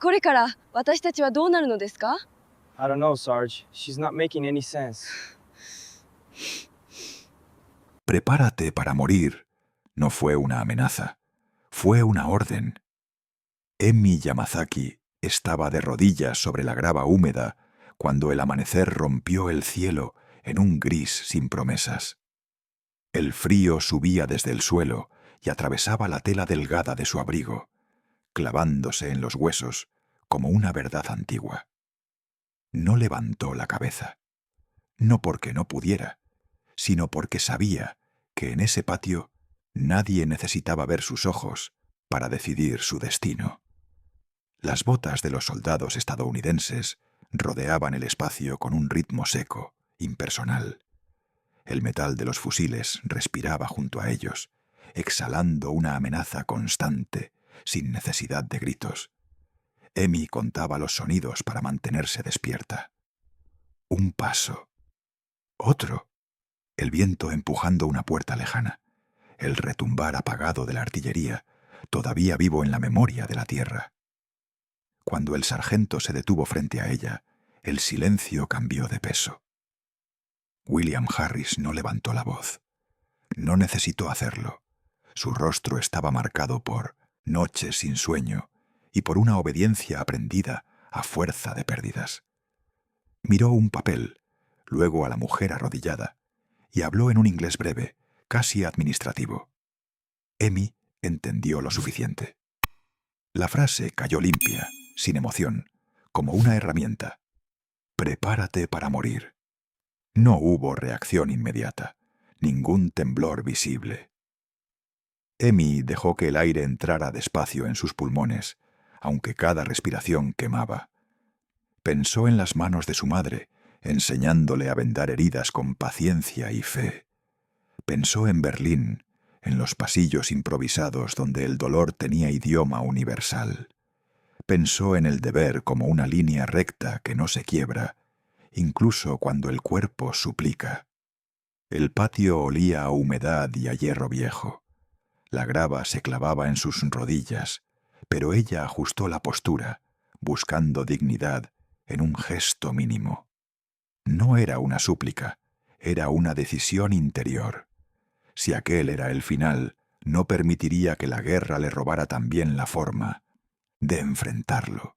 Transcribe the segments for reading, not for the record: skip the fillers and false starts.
これから私たちはどうなるのですか？ I don't know, Sarge. She's not making any sense. Prepárate para morir no fue una amenaza, fue una orden. Emi Yamazaki estaba de rodillas sobre la grava húmeda cuando el amanecer rompió el cielo en un gris sin promesas. El frío subía desde el suelo y atravesaba la tela delgada de su abrigo, clavándose en los huesos como una verdad antigua. No levantó la cabeza, no porque no pudiera, sino porque sabía que en ese patio nadie necesitaba ver sus ojos para decidir su destino. Las botas de los soldados estadounidenses rodeaban el espacio con un ritmo seco, impersonal. El metal de los fusiles respiraba junto a ellos, exhalando una amenaza constante, sin necesidad de gritos. Emi contaba los sonidos para mantenerse despierta. Un paso. Otro. El viento empujando una puerta lejana. El retumbar apagado de la artillería, todavía vivo en la memoria de la tierra. Cuando el sargento se detuvo frente a ella, el silencio cambió de peso. William Harris no levantó la voz. No necesitó hacerlo. Su rostro estaba marcado por noches sin sueño y por una obediencia aprendida a fuerza de pérdidas. Miró un papel, luego a la mujer arrodillada, y habló en un inglés breve, casi administrativo. Emi entendió lo suficiente. La frase cayó limpia, sin emoción, como una herramienta. Prepárate para morir. No hubo reacción inmediata, ningún temblor visible. Emi dejó que el aire entrara despacio en sus pulmones, aunque cada respiración quemaba. Pensó en las manos de su madre, enseñándole a vendar heridas con paciencia y fe. Pensó en Berlín, en los pasillos improvisados donde el dolor tenía idioma universal. Pensó en el deber como una línea recta que no se quiebra, incluso cuando el cuerpo suplica. El patio olía a humedad y a hierro viejo. La grava se clavaba en sus rodillas, pero ella ajustó la postura, buscando dignidad en un gesto mínimo. No era una súplica, era una decisión interior. Si aquel era el final, no permitiría que la guerra le robara también la forma de enfrentarlo.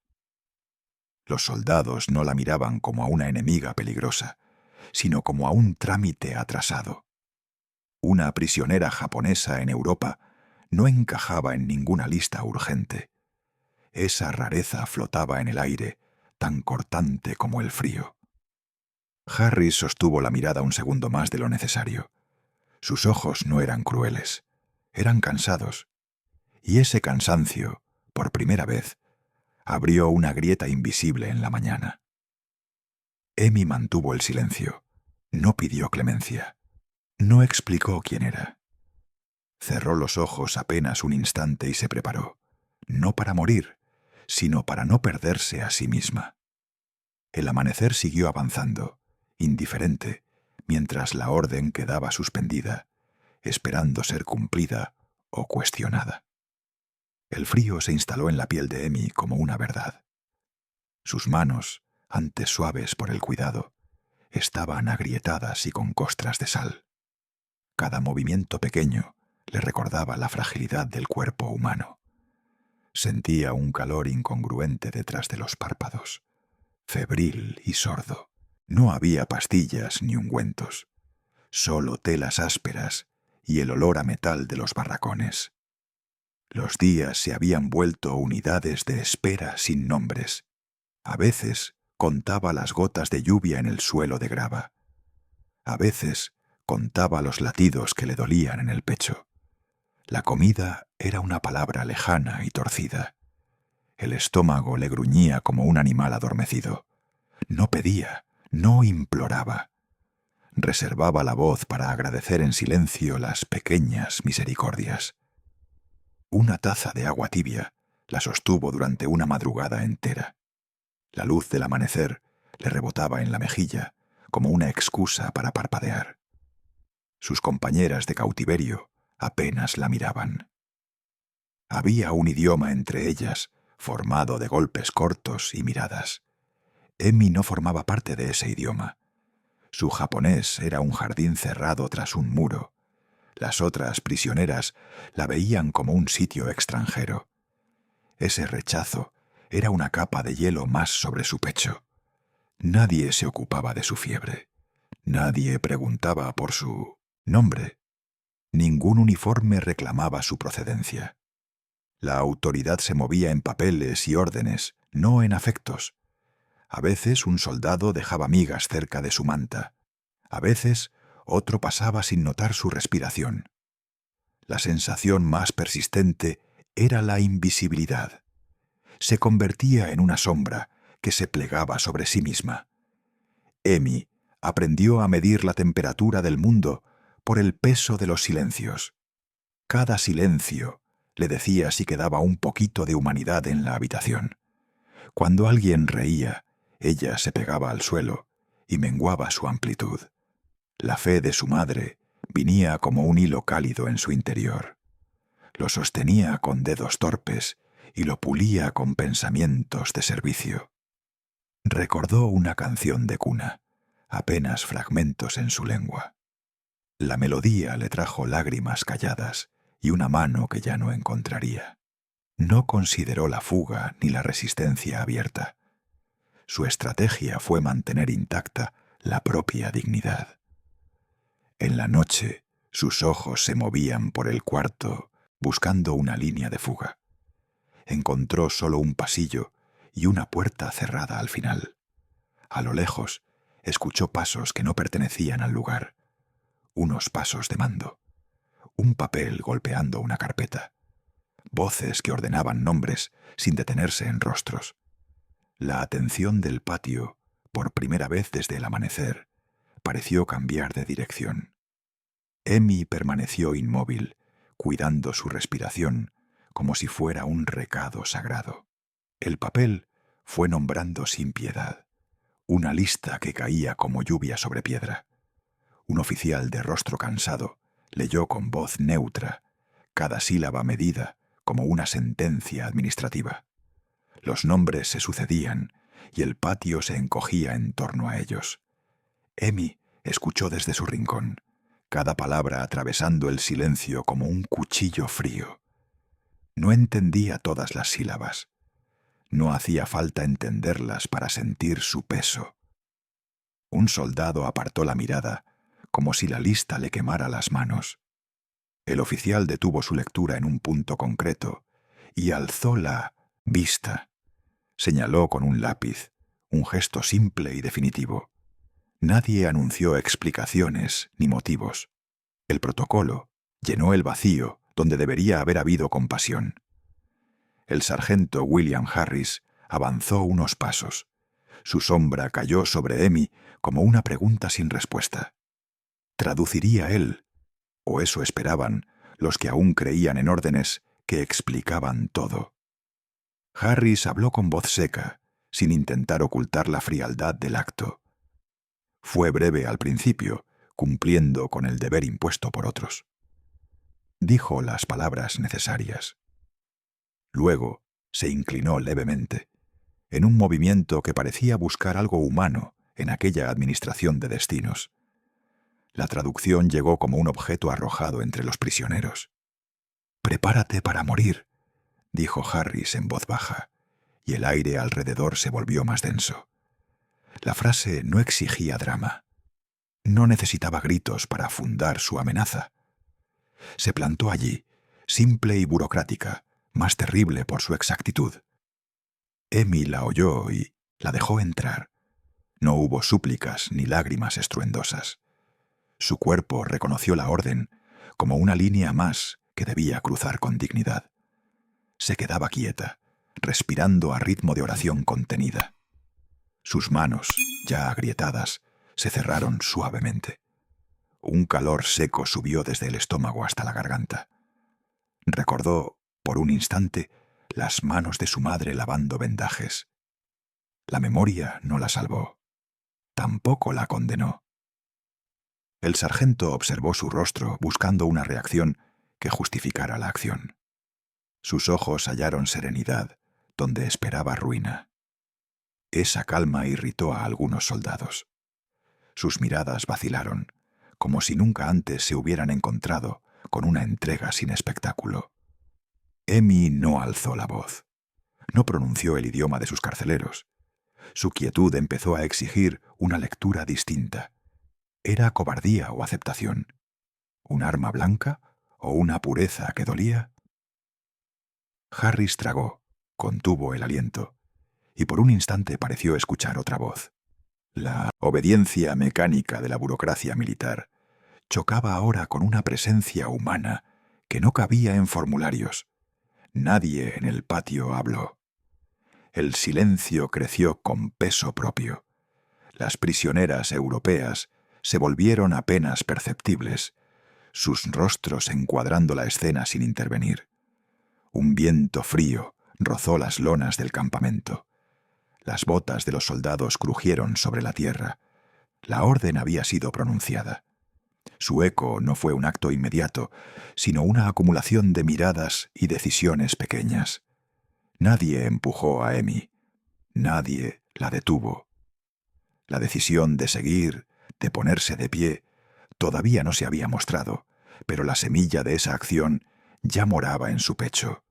Los soldados no la miraban como a una enemiga peligrosa, sino como a un trámite atrasado. Una prisionera japonesa en Europa no encajaba en ninguna lista urgente. Esa rareza flotaba en el aire, tan cortante como el frío. Harris sostuvo la mirada un segundo más de lo necesario. Sus ojos no eran crueles, eran cansados. Y ese cansancio, por primera vez, abrió una grieta invisible en la mañana. Emi mantuvo el silencio. No pidió clemencia. No explicó quién era. Cerró los ojos apenas un instante y se preparó, no para morir, sino para no perderse a sí misma. El amanecer siguió avanzando, indiferente, mientras la orden quedaba suspendida, esperando ser cumplida o cuestionada. El frío se instaló en la piel de Emi como una verdad. Sus manos, antes suaves por el cuidado, estaban agrietadas y con costras de sal. Cada movimiento pequeño le recordaba la fragilidad del cuerpo humano. Sentía un calor incongruente detrás de los párpados, febril y sordo. No había pastillas ni ungüentos, solo telas ásperas y el olor a metal de los barracones. Los días se habían vuelto unidades de espera sin nombres. A veces contaba las gotas de lluvia en el suelo de grava. A veces contaba los latidos que le dolían en el pecho. La comida era una palabra lejana y torcida. El estómago le gruñía como un animal adormecido. No pedía, no imploraba. Reservaba la voz para agradecer en silencio las pequeñas misericordias. Una taza de agua tibia la sostuvo durante una madrugada entera. La luz del amanecer le rebotaba en la mejilla como una excusa para parpadear. Sus compañeras de cautiverio apenas la miraban. Había un idioma entre ellas, formado de golpes cortos y miradas. Emi no formaba parte de ese idioma. Su japonés era un jardín cerrado tras un muro. Las otras prisioneras la veían como un sitio extranjero. Ese rechazo era una capa de hielo más sobre su pecho. Nadie se ocupaba de su fiebre. Nadie preguntaba por su nombre. Ningún uniforme reclamaba su procedencia. La autoridad se movía en papeles y órdenes, no en afectos. A veces un soldado dejaba migas cerca de su manta. A veces otro pasaba sin notar su respiración. La sensación más persistente era la invisibilidad. Se convertía en una sombra que se plegaba sobre sí misma. Emi aprendió a medir la temperatura del mundo por el peso de los silencios. Cada silencio le decía si quedaba un poquito de humanidad en la habitación. Cuando alguien reía, ella se pegaba al suelo y menguaba su amplitud. La fe de su madre vinía como un hilo cálido en su interior. Lo sostenía con dedos torpes y lo pulía con pensamientos de servicio. Recordó una canción de cuna, apenas fragmentos en su lengua. La melodía le trajo lágrimas calladas y una mano que ya no encontraría. No consideró la fuga ni la resistencia abierta. Su estrategia fue mantener intacta la propia dignidad. En la noche, sus ojos se movían por el cuarto buscando una línea de fuga. Encontró solo un pasillo y una puerta cerrada al final. A lo lejos, escuchó pasos que no pertenecían al lugar. Unos pasos de mando. Un papel golpeando una carpeta. Voces que ordenaban nombres sin detenerse en rostros. La atención del patio, por primera vez desde el amanecer, pareció cambiar de dirección. Emi permaneció inmóvil, cuidando su respiración, como si fuera un recado sagrado. El papel fue nombrando sin piedad, una lista que caía como lluvia sobre piedra. Un oficial de rostro cansado leyó con voz neutra, cada sílaba medida como una sentencia administrativa. Los nombres se sucedían y el patio se encogía en torno a ellos. Emi escuchó desde su rincón, cada palabra atravesando el silencio como un cuchillo frío. No entendía todas las sílabas. No hacía falta entenderlas para sentir su peso. Un soldado apartó la mirada, como si la lista le quemara las manos. El oficial detuvo su lectura en un punto concreto y alzó la vista. Señaló con un lápiz, un gesto simple y definitivo. Nadie anunció explicaciones ni motivos. El protocolo llenó el vacío donde debería haber habido compasión. El sargento William Harris avanzó unos pasos. Su sombra cayó sobre Emi como una pregunta sin respuesta. ¿Traduciría él? ¿O eso esperaban los que aún creían en órdenes que explicaban todo? Harris habló con voz seca, sin intentar ocultar la frialdad del acto. Fue breve al principio, cumpliendo con el deber impuesto por otros. Dijo las palabras necesarias. Luego se inclinó levemente, en un movimiento que parecía buscar algo humano en aquella administración de destinos. La traducción llegó como un objeto arrojado entre los prisioneros. «Prepárate para morir», dijo Harris en voz baja, y el aire alrededor se volvió más denso. La frase no exigía drama. No necesitaba gritos para fundar su amenaza. Se plantó allí, simple y burocrática, más terrible por su exactitud. Emi la oyó y la dejó entrar. No hubo súplicas ni lágrimas estruendosas. Su cuerpo reconoció la orden como una línea más que debía cruzar con dignidad. Se quedaba quieta, respirando a ritmo de oración contenida. Sus manos, ya agrietadas, se cerraron suavemente. Un calor seco subió desde el estómago hasta la garganta. Recordó, por un instante, las manos de su madre lavando vendajes. La memoria no la salvó. Tampoco la condenó. El sargento observó su rostro buscando una reacción que justificara la acción. Sus ojos hallaron serenidad, donde esperaba ruina. Esa calma irritó a algunos soldados. Sus miradas vacilaron, como si nunca antes se hubieran encontrado con una entrega sin espectáculo. Amy no alzó la voz. No pronunció el idioma de sus carceleros. Su quietud empezó a exigir una lectura distinta. ¿Era cobardía o aceptación? ¿Un arma blanca o una pureza que dolía? Harris tragó, contuvo el aliento, y por un instante pareció escuchar otra voz. La obediencia mecánica de la burocracia militar chocaba ahora con una presencia humana que no cabía en formularios. Nadie en el patio habló. El silencio creció con peso propio. Las prisioneras europeas se volvieron apenas perceptibles, sus rostros encuadrando la escena sin intervenir. Un viento frío rozó las lonas del campamento. Las botas de los soldados crujieron sobre la tierra. La orden había sido pronunciada. Su eco no fue un acto inmediato, sino una acumulación de miradas y decisiones pequeñas. Nadie empujó a Amy. Nadie la detuvo. La decisión de seguir, de ponerse de pie, todavía no se había mostrado, pero la semilla de esa acción ya moraba en su pecho.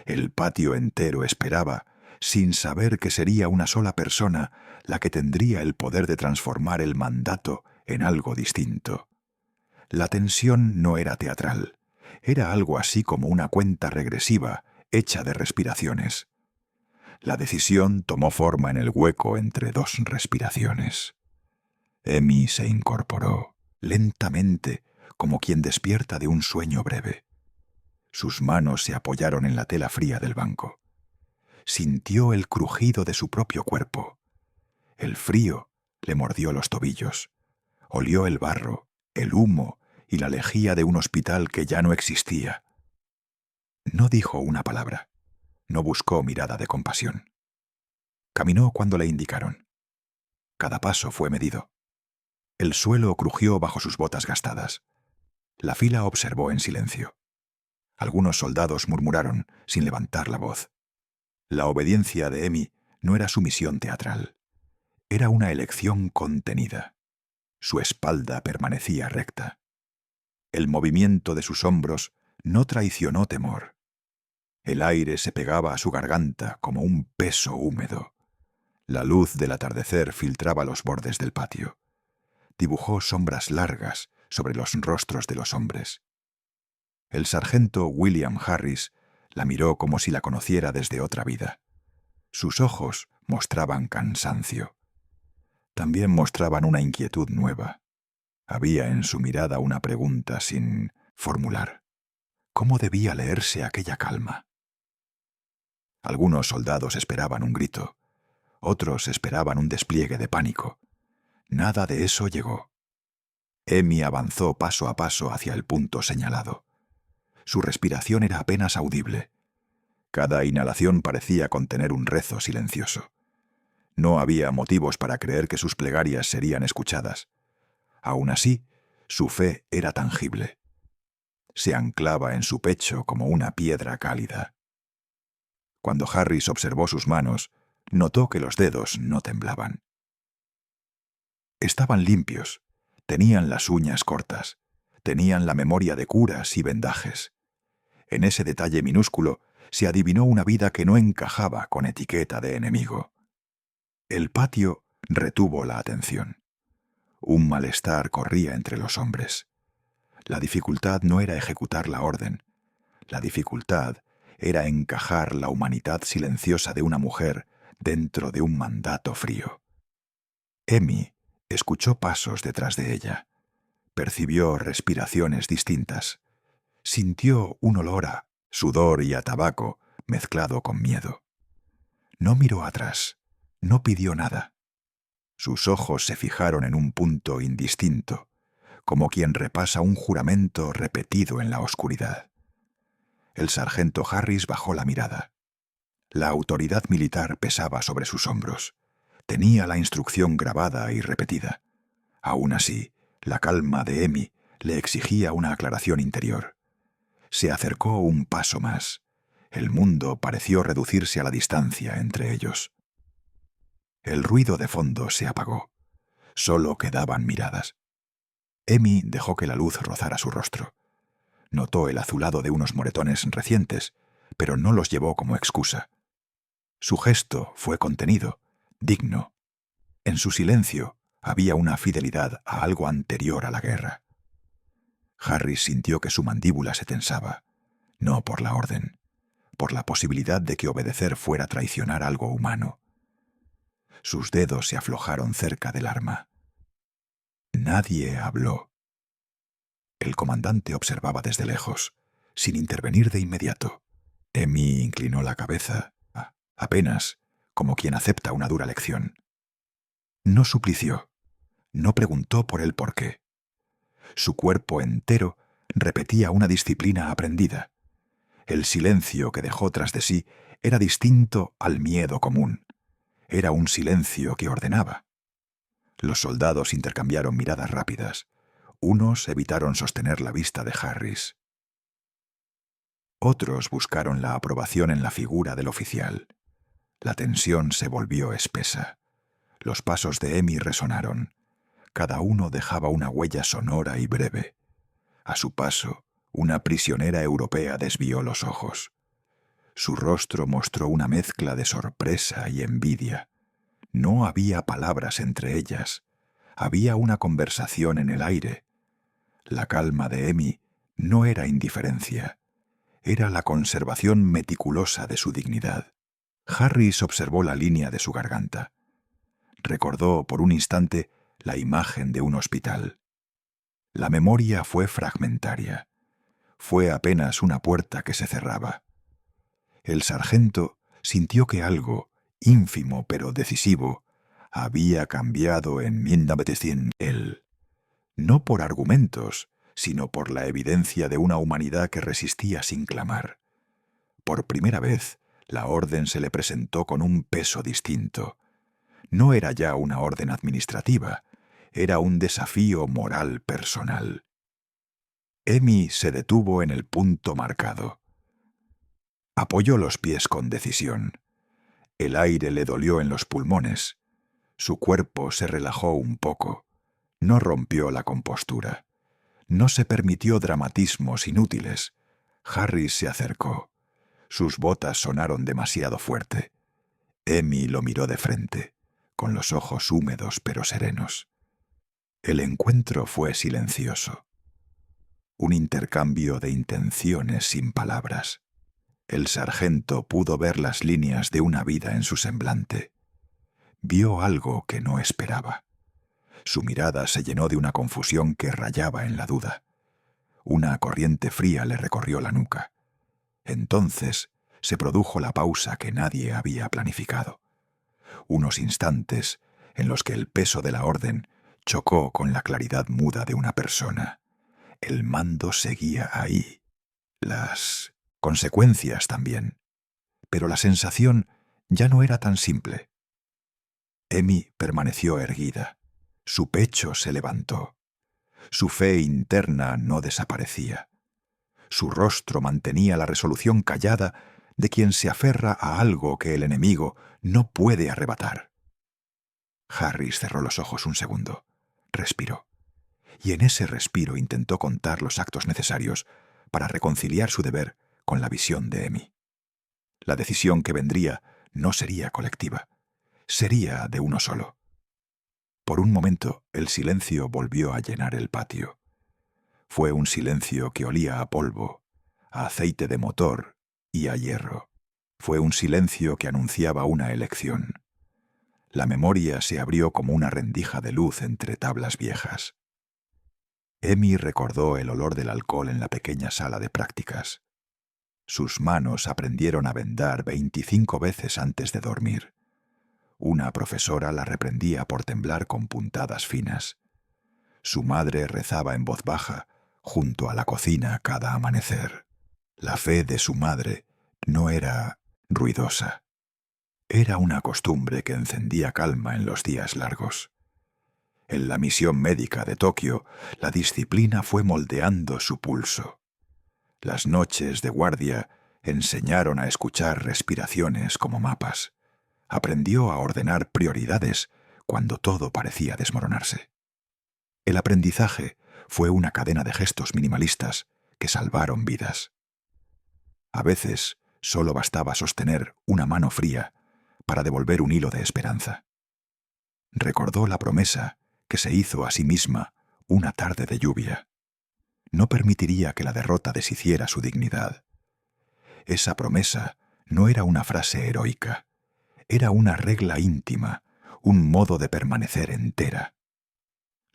El patio entero esperaba, sin saber que sería una sola persona la que tendría el poder de transformar el mandato en algo distinto. La tensión no era teatral, era algo así como una cuenta regresiva hecha de respiraciones. La decisión tomó forma en el hueco entre dos respiraciones. Amy se incorporó, lentamente, como quien despierta de un sueño breve. Sus manos se apoyaron en la tela fría del banco. Sintió el crujido de su propio cuerpo. El frío le mordió los tobillos. Olió el barro, el humo y la lejía de un hospital que ya no existía. No dijo una palabra. No buscó mirada de compasión. Caminó cuando le indicaron. Cada paso fue medido. El suelo crujió bajo sus botas gastadas. La fila observó en silencio. Algunos soldados murmuraron, sin levantar la voz. La obediencia de Amy no era sumisión teatral. Era una elección contenida. Su espalda permanecía recta. El movimiento de sus hombros no traicionó temor. El aire se pegaba a su garganta como un peso húmedo. La luz del atardecer filtraba los bordes del patio. Dibujó sombras largas sobre los rostros de los hombres. El sargento William Harris la miró como si la conociera desde otra vida. Sus ojos mostraban cansancio. También mostraban una inquietud nueva. Había en su mirada una pregunta sin formular. ¿Cómo debía leerse aquella calma? Algunos soldados esperaban un grito. Otros esperaban un despliegue de pánico. Nada de eso llegó. Amy avanzó paso a paso hacia el punto señalado. Su respiración era apenas audible. Cada inhalación parecía contener un rezo silencioso. No había motivos para creer que sus plegarias serían escuchadas. Aún así, su fe era tangible. Se anclaba en su pecho como una piedra cálida. Cuando Harris observó sus manos, notó que los dedos no temblaban. Estaban limpios, tenían las uñas cortas, tenían la memoria de curas y vendajes. En ese detalle minúsculo se adivinó una vida que no encajaba con etiqueta de enemigo. El patio retuvo la atención. Un malestar corría entre los hombres. La dificultad no era ejecutar la orden. La dificultad era encajar la humanidad silenciosa de una mujer dentro de un mandato frío. Amy escuchó pasos detrás de ella. Percibió respiraciones distintas. Sintió un olor a sudor y a tabaco mezclado con miedo. No miró atrás, no pidió nada. Sus ojos se fijaron en un punto indistinto, como quien repasa un juramento repetido en la oscuridad. El sargento Harris bajó la mirada. La autoridad militar pesaba sobre sus hombros. Tenía la instrucción grabada y repetida. Aún así, la calma de Amy le exigía una aclaración interior. Se acercó un paso más. El mundo pareció reducirse a la distancia entre ellos. El ruido de fondo se apagó. Solo quedaban miradas. Amy dejó que la luz rozara su rostro. Notó el azulado de unos moretones recientes, pero no los llevó como excusa. Su gesto fue contenido, digno. En su silencio había una fidelidad a algo anterior a la guerra. Harris sintió que su mandíbula se tensaba, no por la orden, por la posibilidad de que obedecer fuera traicionar algo humano. Sus dedos se aflojaron cerca del arma. Nadie habló. El comandante observaba desde lejos, sin intervenir de inmediato. Amy inclinó la cabeza, apenas como quien acepta una dura lección. No suplició, no preguntó por el porqué. Su cuerpo entero repetía una disciplina aprendida. El silencio que dejó tras de sí era distinto al miedo común. Era un silencio que ordenaba. Los soldados intercambiaron miradas rápidas. Unos evitaron sostener la vista de Harris. Otros buscaron la aprobación en la figura del oficial. La tensión se volvió espesa. Los pasos de Amy resonaron. Cada uno dejaba una huella sonora y breve. A su paso, una prisionera europea desvió los ojos. Su rostro mostró una mezcla de sorpresa y envidia. No había palabras entre ellas. Había una conversación en el aire. La calma de Amy no era indiferencia. Era la conservación meticulosa de su dignidad. Harris observó la línea de su garganta. Recordó por un instante la imagen de un hospital. La memoria fue fragmentaria. Fue apenas una puerta que se cerraba. El sargento sintió que algo, ínfimo pero decisivo, había cambiado en 1900 él. No por argumentos, sino por la evidencia de una humanidad que resistía sin clamar. Por primera vez, la orden se le presentó con un peso distinto. No era ya una orden administrativa, era un desafío moral personal. Amy se detuvo en el punto marcado. Apoyó los pies con decisión. El aire le dolió en los pulmones. Su cuerpo se relajó un poco. No rompió la compostura. No se permitió dramatismos inútiles. Harris se acercó. Sus botas sonaron demasiado fuerte. Amy lo miró de frente, con los ojos húmedos pero serenos. El encuentro fue silencioso. Un intercambio de intenciones sin palabras. El sargento pudo ver las líneas de una vida en su semblante. Vio algo que no esperaba. Su mirada se llenó de una confusión que rayaba en la duda. Una corriente fría le recorrió la nuca. Entonces se produjo la pausa que nadie había planificado. Unos instantes en los que el peso de la orden chocó con la claridad muda de una persona. El mando seguía ahí. Las consecuencias también. Pero la sensación ya no era tan simple. Amy permaneció erguida. Su pecho se levantó. Su fe interna no desaparecía. Su rostro mantenía la resolución callada de quien se aferra a algo que el enemigo no puede arrebatar. Harris cerró los ojos un segundo. Respiró. Y en ese respiro intentó contar los actos necesarios para reconciliar su deber con la visión de Amy. La decisión que vendría no sería colectiva. Sería de uno solo. Por un momento, el silencio volvió a llenar el patio. Fue un silencio que olía a polvo, a aceite de motor y a hierro. Fue un silencio que anunciaba una elección. La memoria se abrió como una rendija de luz entre tablas viejas. Amy recordó el olor del alcohol en la pequeña sala de prácticas. Sus manos aprendieron a vendar 25 veces antes de dormir. Una profesora la reprendía por temblar con puntadas finas. Su madre rezaba en voz baja junto a la cocina cada amanecer. La fe de su madre no era ruidosa. Era una costumbre que encendía calma en los días largos. En la misión médica de Tokio, la disciplina fue moldeando su pulso. Las noches de guardia enseñaron a escuchar respiraciones como mapas. Aprendió a ordenar prioridades cuando todo parecía desmoronarse. El aprendizaje fue una cadena de gestos minimalistas que salvaron vidas. A veces solo bastaba sostener una mano fría para devolver un hilo de esperanza. Recordó la promesa que se hizo a sí misma una tarde de lluvia. No permitiría que la derrota deshiciera su dignidad. Esa promesa no era una frase heroica, era una regla íntima, un modo de permanecer entera.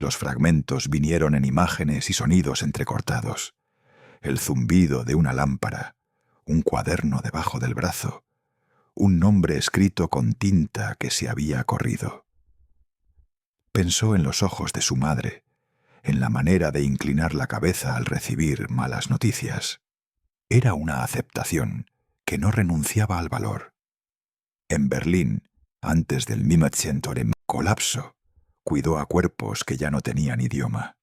Los fragmentos vinieron en imágenes y sonidos entrecortados. El zumbido de una lámpara, un cuaderno debajo del brazo, un nombre escrito con tinta que se había corrido. Pensó en los ojos de su madre, en la manera de inclinar la cabeza al recibir malas noticias. Era una aceptación que no renunciaba al valor. En Berlín, antes del Mimmetzentorem colapso, cuidó a cuerpos que ya no tenían idioma.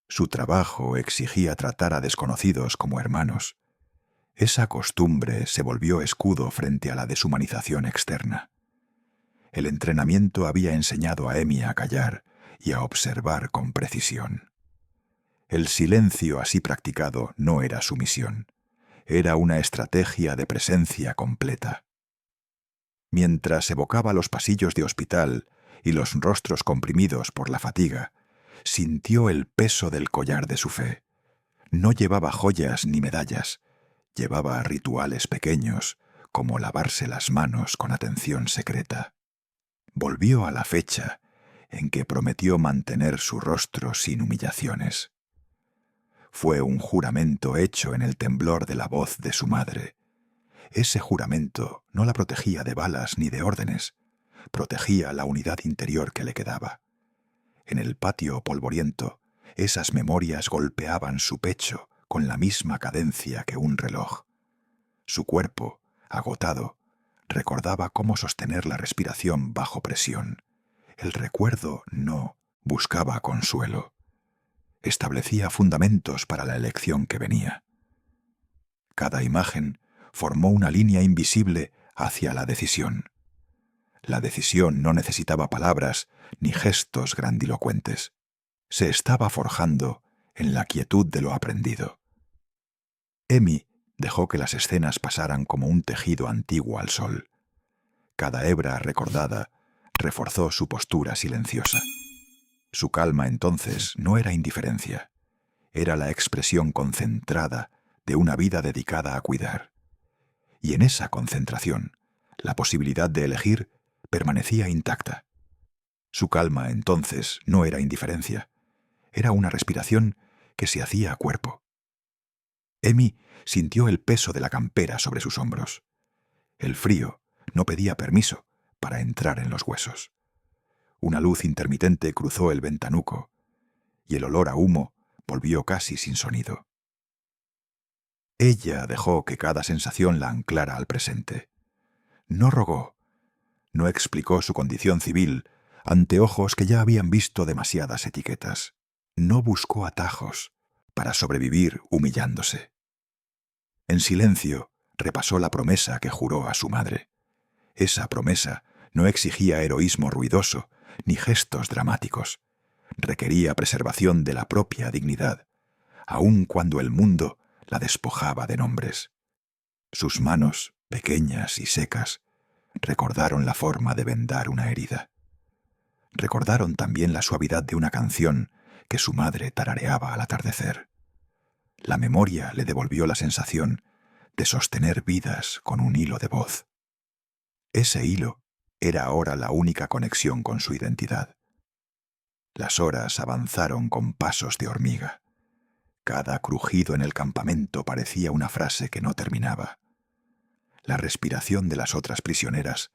Su trabajo exigía tratar a desconocidos como hermanos. Esa costumbre se volvió escudo frente a la deshumanización externa. El entrenamiento había enseñado a Emi a callar y a observar con precisión. El silencio así practicado no era sumisión, era una estrategia de presencia completa. Mientras evocaba los pasillos de hospital y los rostros comprimidos por la fatiga, sintió el peso del collar de su fe. No llevaba joyas ni medallas, llevaba rituales pequeños, como lavarse las manos con atención secreta. Volvió a la fecha en que prometió mantener su rostro sin humillaciones. Fue un juramento hecho en el temblor de la voz de su madre. Ese juramento no la protegía de balas ni de órdenes, protegía la unidad interior que le quedaba. En el patio polvoriento, esas memorias golpeaban su pecho con la misma cadencia que un reloj. Su cuerpo, agotado, recordaba cómo sostener la respiración bajo presión. El recuerdo no buscaba consuelo. Establecía fundamentos para la elección que venía. Cada imagen formó una línea invisible hacia la decisión. La decisión no necesitaba palabras ni gestos grandilocuentes. Se estaba forjando en la quietud de lo aprendido. Emi dejó que las escenas pasaran como un tejido antiguo al sol. Cada hebra recordada reforzó su postura silenciosa. Su calma entonces no era indiferencia, era la expresión concentrada de una vida dedicada a cuidar. Y en esa concentración, la posibilidad de elegir permanecía intacta. Su calma entonces no era indiferencia, era una respiración que se hacía a cuerpo. Emi sintió el peso de la campera sobre sus hombros. El frío no pedía permiso para entrar en los huesos. Una luz intermitente cruzó el ventanuco, y el olor a humo volvió casi sin sonido. Ella dejó que cada sensación la anclara al presente. No rogó, no explicó su condición civil ante ojos que ya habían visto demasiadas etiquetas. No buscó atajos para sobrevivir humillándose. En silencio repasó la promesa que juró a su madre. Esa promesa no exigía heroísmo ruidoso ni gestos dramáticos. Requería preservación de la propia dignidad, aun cuando el mundo la despojaba de nombres. Sus manos, pequeñas y secas, recordaron la forma de vendar una herida. Recordaron también la suavidad de una canción que su madre tarareaba al atardecer. La memoria le devolvió la sensación de sostener vidas con un hilo de voz. Ese hilo era ahora la única conexión con su identidad. Las horas avanzaron con pasos de hormiga. Cada crujido en el campamento parecía una frase que no terminaba. La respiración de las otras prisioneras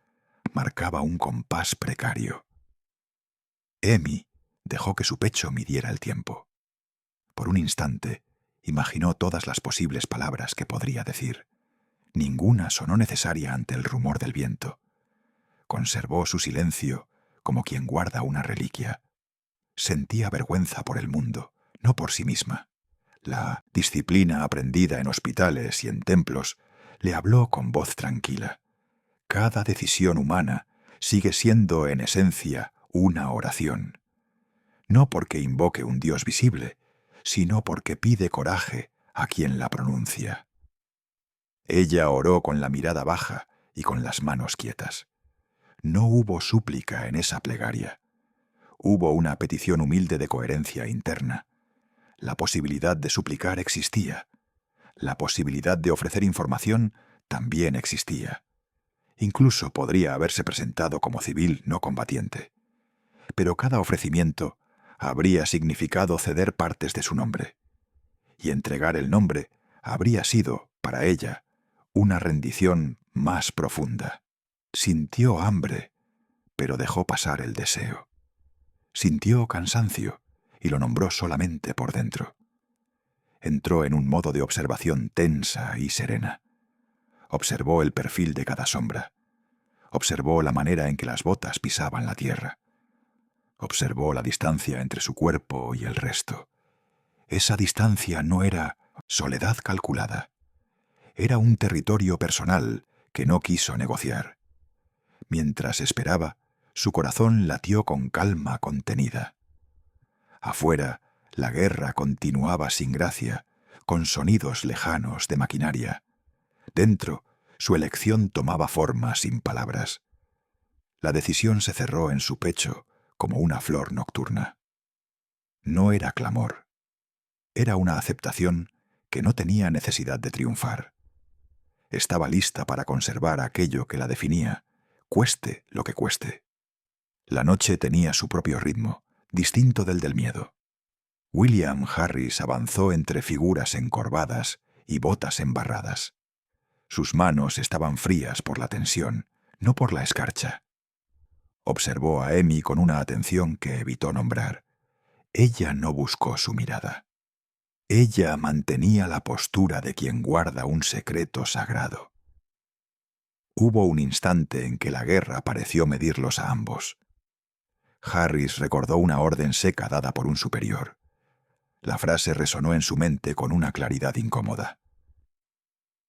marcaba un compás precario. Emi dejó que su pecho midiera el tiempo. Por un instante, imaginó todas las posibles palabras que podría decir. Ninguna sonó necesaria ante el rumor del viento. Conservó su silencio como quien guarda una reliquia. Sentía vergüenza por el mundo, no por sí misma. La disciplina aprendida en hospitales y en templos le habló con voz tranquila. Cada decisión humana sigue siendo en esencia una oración. No porque invoque un Dios visible, sino porque pide coraje a quien la pronuncia. Ella oró con la mirada baja y con las manos quietas. No hubo súplica en esa plegaria. Hubo una petición humilde de coherencia interna. La posibilidad de suplicar existía. La posibilidad de ofrecer información también existía. Incluso podría haberse presentado como civil no combatiente. Pero cada ofrecimiento habría significado ceder partes de su nombre. Y entregar el nombre habría sido, para ella, una rendición más profunda. Sintió hambre, pero dejó pasar el deseo. Sintió cansancio y lo nombró solamente por dentro. Entró en un modo de observación tensa y serena. Observó el perfil de cada sombra. Observó la manera en que las botas pisaban la tierra. Observó la distancia entre su cuerpo y el resto. Esa distancia no era soledad calculada. Era un territorio personal que no quiso negociar. Mientras esperaba, su corazón latió con calma contenida. Afuera, la guerra continuaba sin gracia, con sonidos lejanos de maquinaria. Dentro, su elección tomaba forma sin palabras. La decisión se cerró en su pecho como una flor nocturna. No era clamor. Era una aceptación que no tenía necesidad de triunfar. Estaba lista para conservar aquello que la definía, cueste lo que cueste. La noche tenía su propio ritmo, distinto del miedo. William Harris avanzó entre figuras encorvadas y botas embarradas. Sus manos estaban frías por la tensión, no por la escarcha. Observó a Emmy con una atención que evitó nombrar. Ella no buscó su mirada. Ella mantenía la postura de quien guarda un secreto sagrado. Hubo un instante en que la guerra pareció medirlos a ambos. Harris recordó una orden seca dada por un superior. La frase resonó en su mente con una claridad incómoda.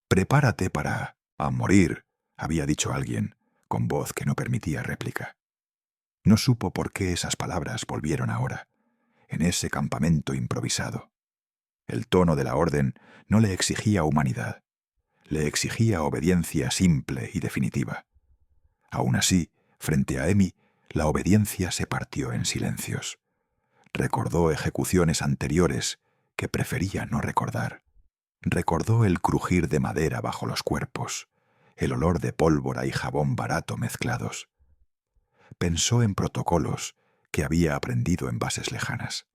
«Prepárate para morir», había dicho alguien, con voz que no permitía réplica. No supo por qué esas palabras volvieron ahora, en ese campamento improvisado. El tono de la orden no le exigía humanidad, le exigía obediencia simple y definitiva. Aún así, frente a Emmy, la obediencia se partió en silencios. Recordó ejecuciones anteriores que prefería no recordar. Recordó el crujir de madera bajo los cuerpos, el olor de pólvora y jabón barato mezclados. Pensó en protocolos que había aprendido en bases lejanas.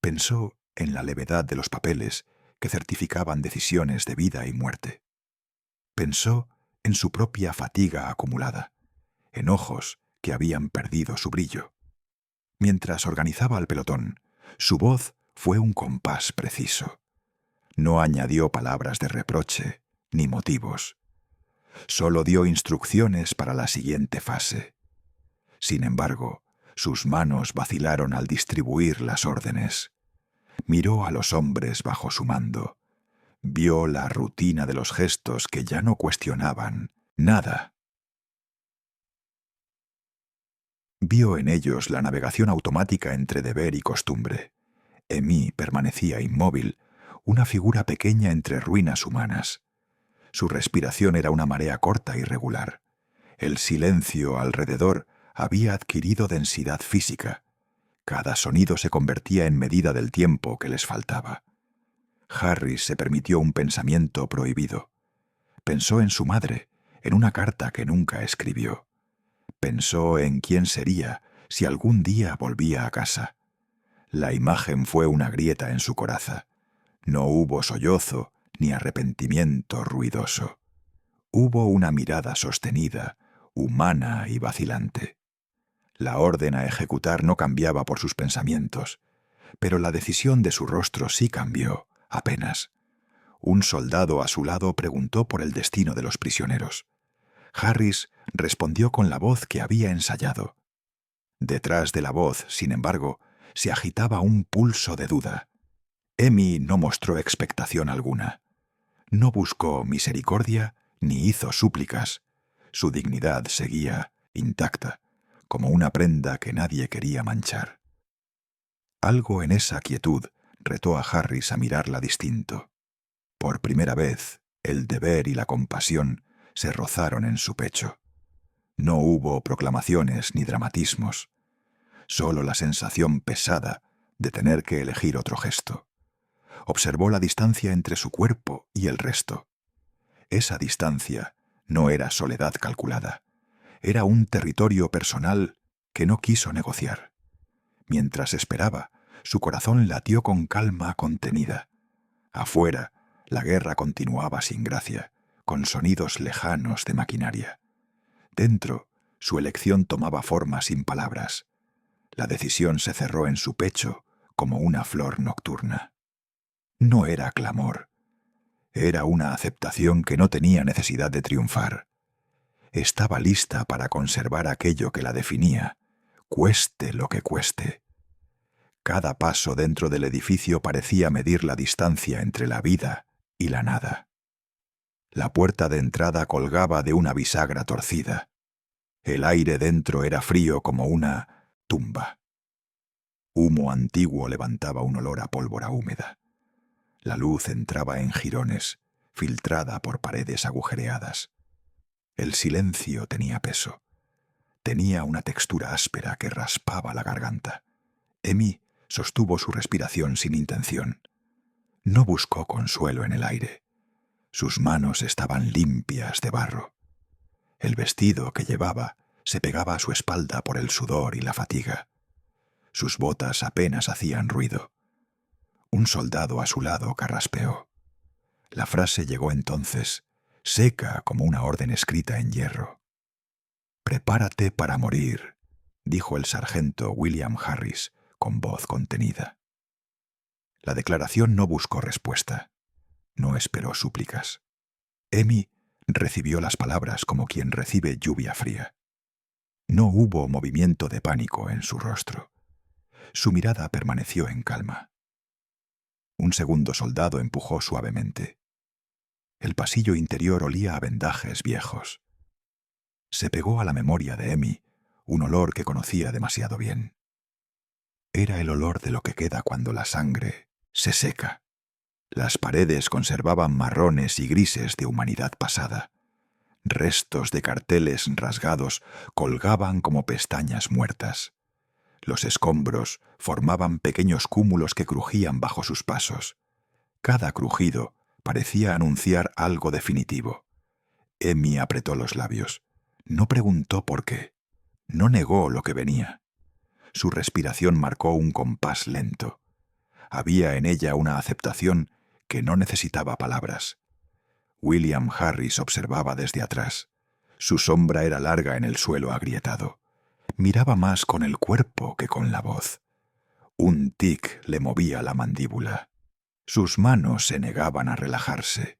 Pensó en la levedad de los papeles que certificaban decisiones de vida y muerte. Pensó en su propia fatiga acumulada, en ojos que habían perdido su brillo. Mientras organizaba al pelotón, su voz fue un compás preciso. No añadió palabras de reproche ni motivos. Solo dio instrucciones para la siguiente fase. Sin embargo, sus manos vacilaron al distribuir las órdenes. Miró a los hombres bajo su mando. Vio la rutina de los gestos que ya no cuestionaban nada. Vio en ellos la navegación automática entre deber y costumbre. Emmy permanecía inmóvil, una figura pequeña entre ruinas humanas. Su respiración era una marea corta y regular. El silencio alrededor había adquirido densidad física. Cada sonido se convertía en medida del tiempo que les faltaba. Harris se permitió un pensamiento prohibido. Pensó en su madre, en una carta que nunca escribió. Pensó en quién sería si algún día volvía a casa. La imagen fue una grieta en su coraza. No hubo sollozo ni arrepentimiento ruidoso. Hubo una mirada sostenida, humana y vacilante. La orden a ejecutar no cambiaba por sus pensamientos, pero la decisión de su rostro sí cambió, apenas. Un soldado a su lado preguntó por el destino de los prisioneros. Harris respondió con la voz que había ensayado. Detrás de la voz, sin embargo, se agitaba un pulso de duda. Emmy no mostró expectación alguna. No buscó misericordia ni hizo súplicas. Su dignidad seguía intacta, como una prenda que nadie quería manchar. Algo en esa quietud retó a Harris a mirarla distinto. Por primera vez, el deber y la compasión se rozaron en su pecho. No hubo proclamaciones ni dramatismos, solo la sensación pesada de tener que elegir otro gesto. Observó la distancia entre su cuerpo y el resto. Esa distancia no era soledad calculada, era un territorio personal que no quiso negociar. Mientras esperaba, su corazón latió con calma contenida. Afuera, la guerra continuaba sin gracia, con sonidos lejanos de maquinaria. Dentro, su elección tomaba forma sin palabras. La decisión se cerró en su pecho como una flor nocturna. No era clamor. Era una aceptación que no tenía necesidad de triunfar. Estaba lista para conservar aquello que la definía, cueste lo que cueste. Cada paso dentro del edificio parecía medir la distancia entre la vida y la nada. La puerta de entrada colgaba de una bisagra torcida. El aire dentro era frío como una tumba. Humo antiguo levantaba un olor a pólvora húmeda. La luz entraba en jirones, filtrada por paredes agujereadas. El silencio tenía peso. Tenía una textura áspera que raspaba la garganta. Amy sostuvo su respiración sin intención. No buscó consuelo en el aire. Sus manos estaban limpias de barro. El vestido que llevaba se pegaba a su espalda por el sudor y la fatiga. Sus botas apenas hacían ruido. Un soldado a su lado carraspeó. La frase llegó entonces, seca como una orden escrita en hierro. «Prepárate para morir», dijo el sargento William Harris con voz contenida. La declaración no buscó respuesta. No esperó súplicas. Amy recibió las palabras como quien recibe lluvia fría. No hubo movimiento de pánico en su rostro. Su mirada permaneció en calma. Un segundo soldado empujó suavemente. El pasillo interior olía a vendajes viejos. Se pegó a la memoria de Amy un olor que conocía demasiado bien. Era el olor de lo que queda cuando la sangre se seca. Las paredes conservaban marrones y grises de humanidad pasada. Restos de carteles rasgados colgaban como pestañas muertas. Los escombros formaban pequeños cúmulos que crujían bajo sus pasos. Cada crujido parecía anunciar algo definitivo. Amy apretó los labios. No preguntó por qué. No negó lo que venía. Su respiración marcó un compás lento. Había en ella una aceptación que no necesitaba palabras. William Harris observaba desde atrás. Su sombra era larga en el suelo agrietado. Miraba más con el cuerpo que con la voz. Un tic le movía la mandíbula. Sus manos se negaban a relajarse.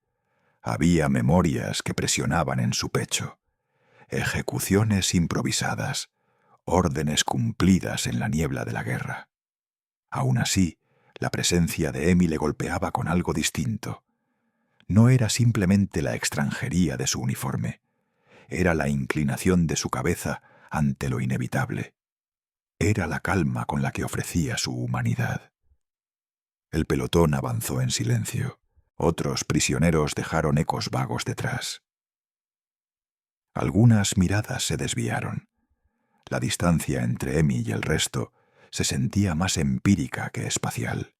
Había memorias que presionaban en su pecho. Ejecuciones improvisadas, órdenes cumplidas en la niebla de la guerra. Aún así, la presencia de Amy le golpeaba con algo distinto. No era simplemente la extranjería de su uniforme. Era la inclinación de su cabeza ante lo inevitable. Era la calma con la que ofrecía su humanidad. El pelotón avanzó en silencio. Otros prisioneros dejaron ecos vagos detrás. Algunas miradas se desviaron. La distancia entre Amy y el resto se sentía más empírica que espacial.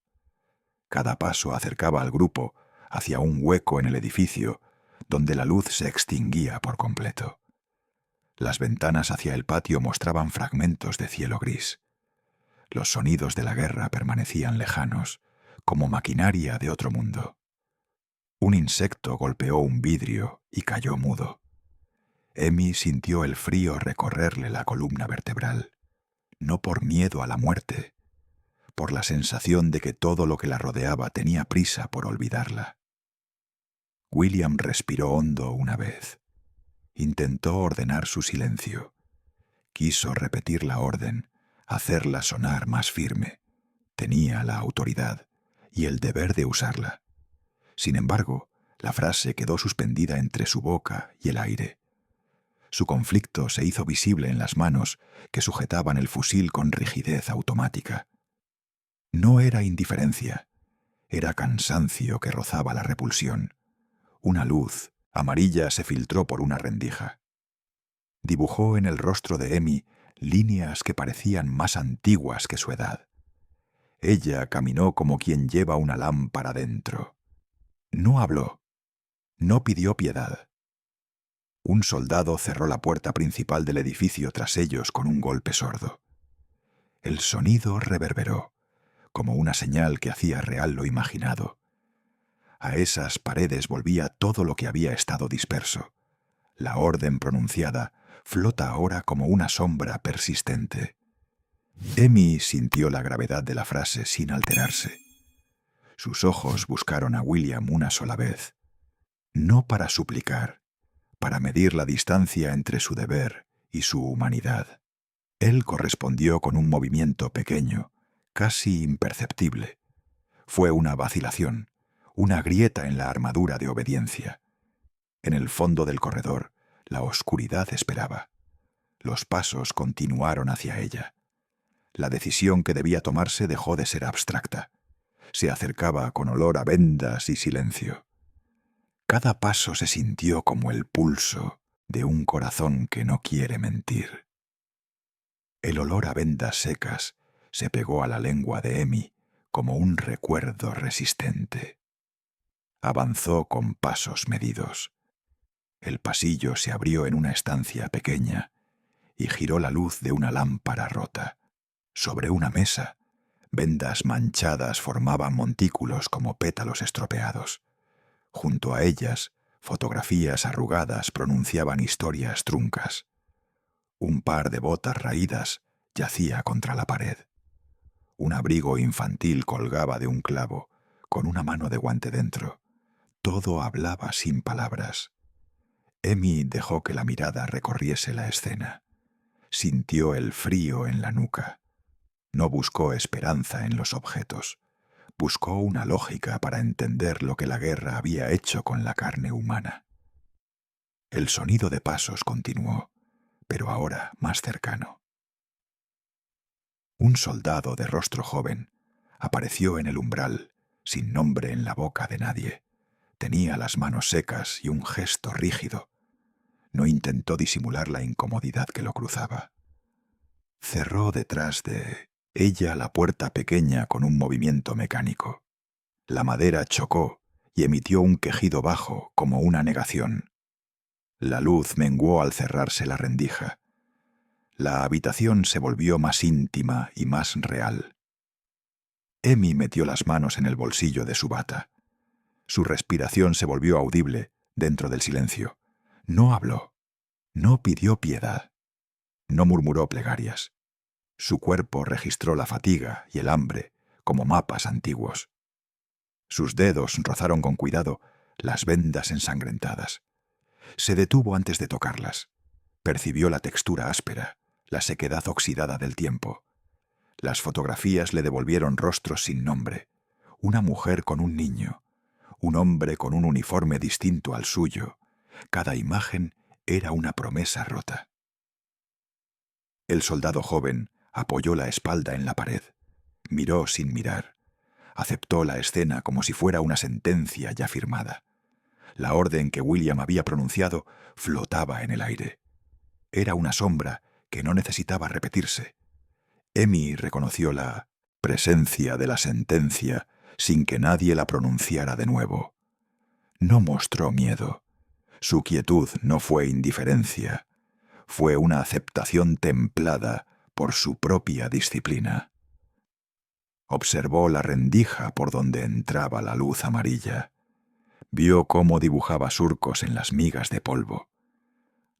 Cada paso acercaba al grupo hacia un hueco en el edificio donde la luz se extinguía por completo. Las ventanas hacia el patio mostraban fragmentos de cielo gris. Los sonidos de la guerra permanecían lejanos, como maquinaria de otro mundo. Un insecto golpeó un vidrio y cayó mudo. Amy sintió el frío recorrerle la columna vertebral, no por miedo a la muerte, por la sensación de que todo lo que la rodeaba tenía prisa por olvidarla. William respiró hondo una vez. Intentó ordenar su silencio. Quiso repetir la orden, hacerla sonar más firme. Tenía la autoridad y el deber de usarla. Sin embargo, La frase quedó suspendida entre su boca y el aire. Su conflicto se hizo visible en las manos que sujetaban el fusil con rigidez automática. No era indiferencia, era cansancio que rozaba la repulsión. Una luz amarilla se filtró por una rendija. Dibujó en el rostro de Emmy líneas que parecían más antiguas que su edad. Ella caminó como quien lleva una lámpara dentro. No habló. No pidió piedad. Un soldado cerró la puerta principal del edificio tras ellos con un golpe sordo. El sonido reverberó, como una señal que hacía real lo imaginado. A esas paredes volvía todo lo que había estado disperso. La orden pronunciada flota ahora como una sombra persistente. Emmy sintió la gravedad de la frase sin alterarse. Sus ojos buscaron a William una sola vez, no para suplicar, para medir la distancia entre su deber y su humanidad. Él correspondió con un movimiento pequeño, casi imperceptible. Fue una vacilación, una grieta en la armadura de obediencia. En el fondo del corredor, la oscuridad esperaba. Los pasos continuaron hacia ella. La decisión que debía tomarse dejó de ser abstracta. Se acercaba con olor a vendas y silencio. Cada paso se sintió como el pulso de un corazón que no quiere mentir. El olor a vendas secas se pegó a la lengua de Emmy como un recuerdo resistente. Avanzó con pasos medidos. El pasillo se abrió en una estancia pequeña y giró la luz de una lámpara rota. Sobre una mesa, vendas manchadas formaban montículos como pétalos estropeados. Junto a ellas, fotografías arrugadas pronunciaban historias truncas. Un par de botas raídas yacía contra la pared. Un abrigo infantil colgaba de un clavo, con una mano de guante dentro. Todo hablaba sin palabras. Emmy dejó que la mirada recorriese la escena. Sintió el frío en la nuca. No buscó esperanza en los objetos. Buscó una lógica para entender lo que la guerra había hecho con la carne humana. El sonido de pasos continuó, pero ahora más cercano. Un soldado de rostro joven apareció en el umbral, sin nombre en la boca de nadie. Tenía las manos secas y un gesto rígido. No intentó disimular la incomodidad que lo cruzaba. Cerró detrás de ella la puerta pequeña con un movimiento mecánico. La madera chocó y emitió un quejido bajo como una negación. La luz menguó al cerrarse la rendija. La habitación se volvió más íntima y más real. Emmy metió las manos en el bolsillo de su bata. Su respiración se volvió audible dentro del silencio. No habló. No pidió piedad. No murmuró plegarias. Su cuerpo registró la fatiga y el hambre como mapas antiguos. Sus dedos rozaron con cuidado las vendas ensangrentadas. Se detuvo antes de tocarlas. Percibió la textura áspera, la sequedad oxidada del tiempo. Las fotografías le devolvieron rostros sin nombre. Una mujer con un niño, un hombre con un uniforme distinto al suyo. Cada imagen era una promesa rota. El soldado joven apoyó la espalda en la pared. Miró sin mirar. Aceptó la escena como si fuera una sentencia ya firmada. La orden que William había pronunciado flotaba en el aire. Era una sombra que no necesitaba repetirse. Emmy reconoció la presencia de la sentencia sin que nadie la pronunciara de nuevo. No mostró miedo. Su quietud no fue indiferencia. Fue una aceptación templada por su propia disciplina. Observó la rendija por donde entraba la luz amarilla. Vio cómo dibujaba surcos en las migas de polvo.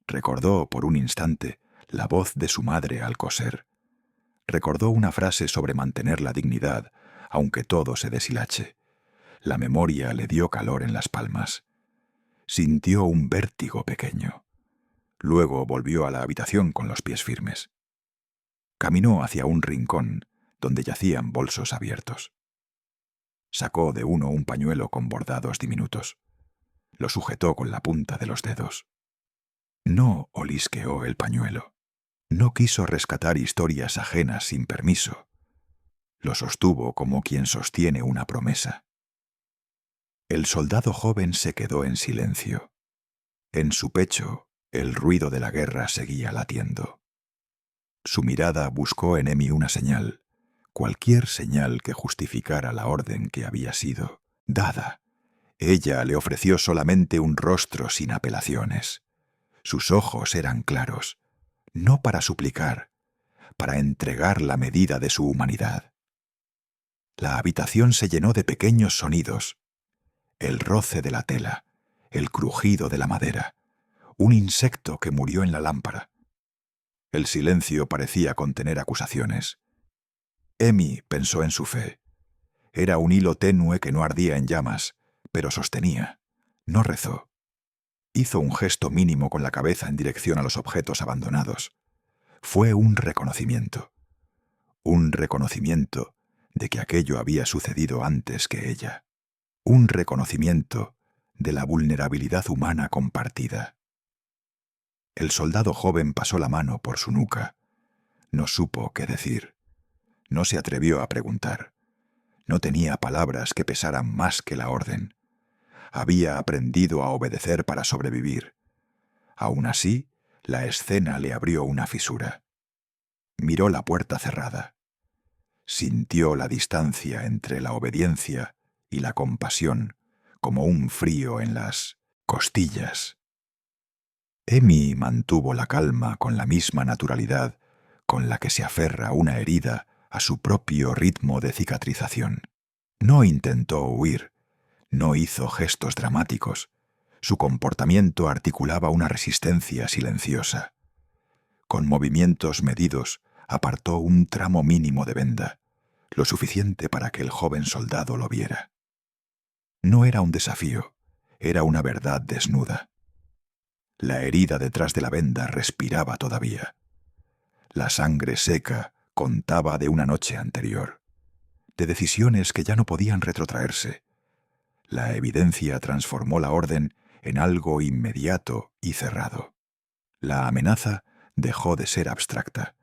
Recordó por un instante la voz de su madre al coser. Recordó una frase sobre mantener la dignidad, aunque todo se deshilache. La memoria le dio calor en las palmas. Sintió un vértigo pequeño. Luego volvió a la habitación con los pies firmes. Caminó hacia un rincón donde yacían bolsos abiertos. Sacó de uno un pañuelo con bordados diminutos. Lo sujetó con la punta de los dedos. No olisqueó el pañuelo. No quiso rescatar historias ajenas sin permiso. Lo sostuvo como quien sostiene una promesa. El soldado joven se quedó en silencio. En su pecho, el ruido de la guerra seguía latiendo. Su mirada buscó en Emmy una señal, cualquier señal que justificara la orden que había sido dada. Ella le ofreció solamente un rostro sin apelaciones. Sus ojos eran claros, no para suplicar, para entregar la medida de su humanidad. La habitación se llenó de pequeños sonidos: el roce de la tela, el crujido de la madera, un insecto que murió en la lámpara. El silencio parecía contener acusaciones. Emmy pensó en su fe. Era un hilo tenue que no ardía en llamas, pero sostenía. No rezó. Hizo un gesto mínimo con la cabeza en dirección a los objetos abandonados. Fue un reconocimiento. Un reconocimiento de que aquello había sucedido antes que ella. Un reconocimiento de la vulnerabilidad humana compartida. El soldado joven pasó la mano por su nuca. No supo qué decir. No se atrevió a preguntar. No tenía palabras que pesaran más que la orden. Había aprendido a obedecer para sobrevivir. Aún así, la escena le abrió una fisura. Miró la puerta cerrada. Sintió la distancia entre la obediencia y la compasión, como un frío en las costillas. Emmy mantuvo la calma con la misma naturalidad con la que se aferra una herida a su propio ritmo de cicatrización. No intentó huir, no hizo gestos dramáticos. Su comportamiento articulaba una resistencia silenciosa. Con movimientos medidos, apartó un tramo mínimo de venda, lo suficiente para que el joven soldado lo viera. No era un desafío, era una verdad desnuda. La herida detrás de la venda respiraba todavía. La sangre seca contaba de una noche anterior, de decisiones que ya no podían retrotraerse. La evidencia transformó la orden en algo inmediato y cerrado. La amenaza dejó de ser abstracta.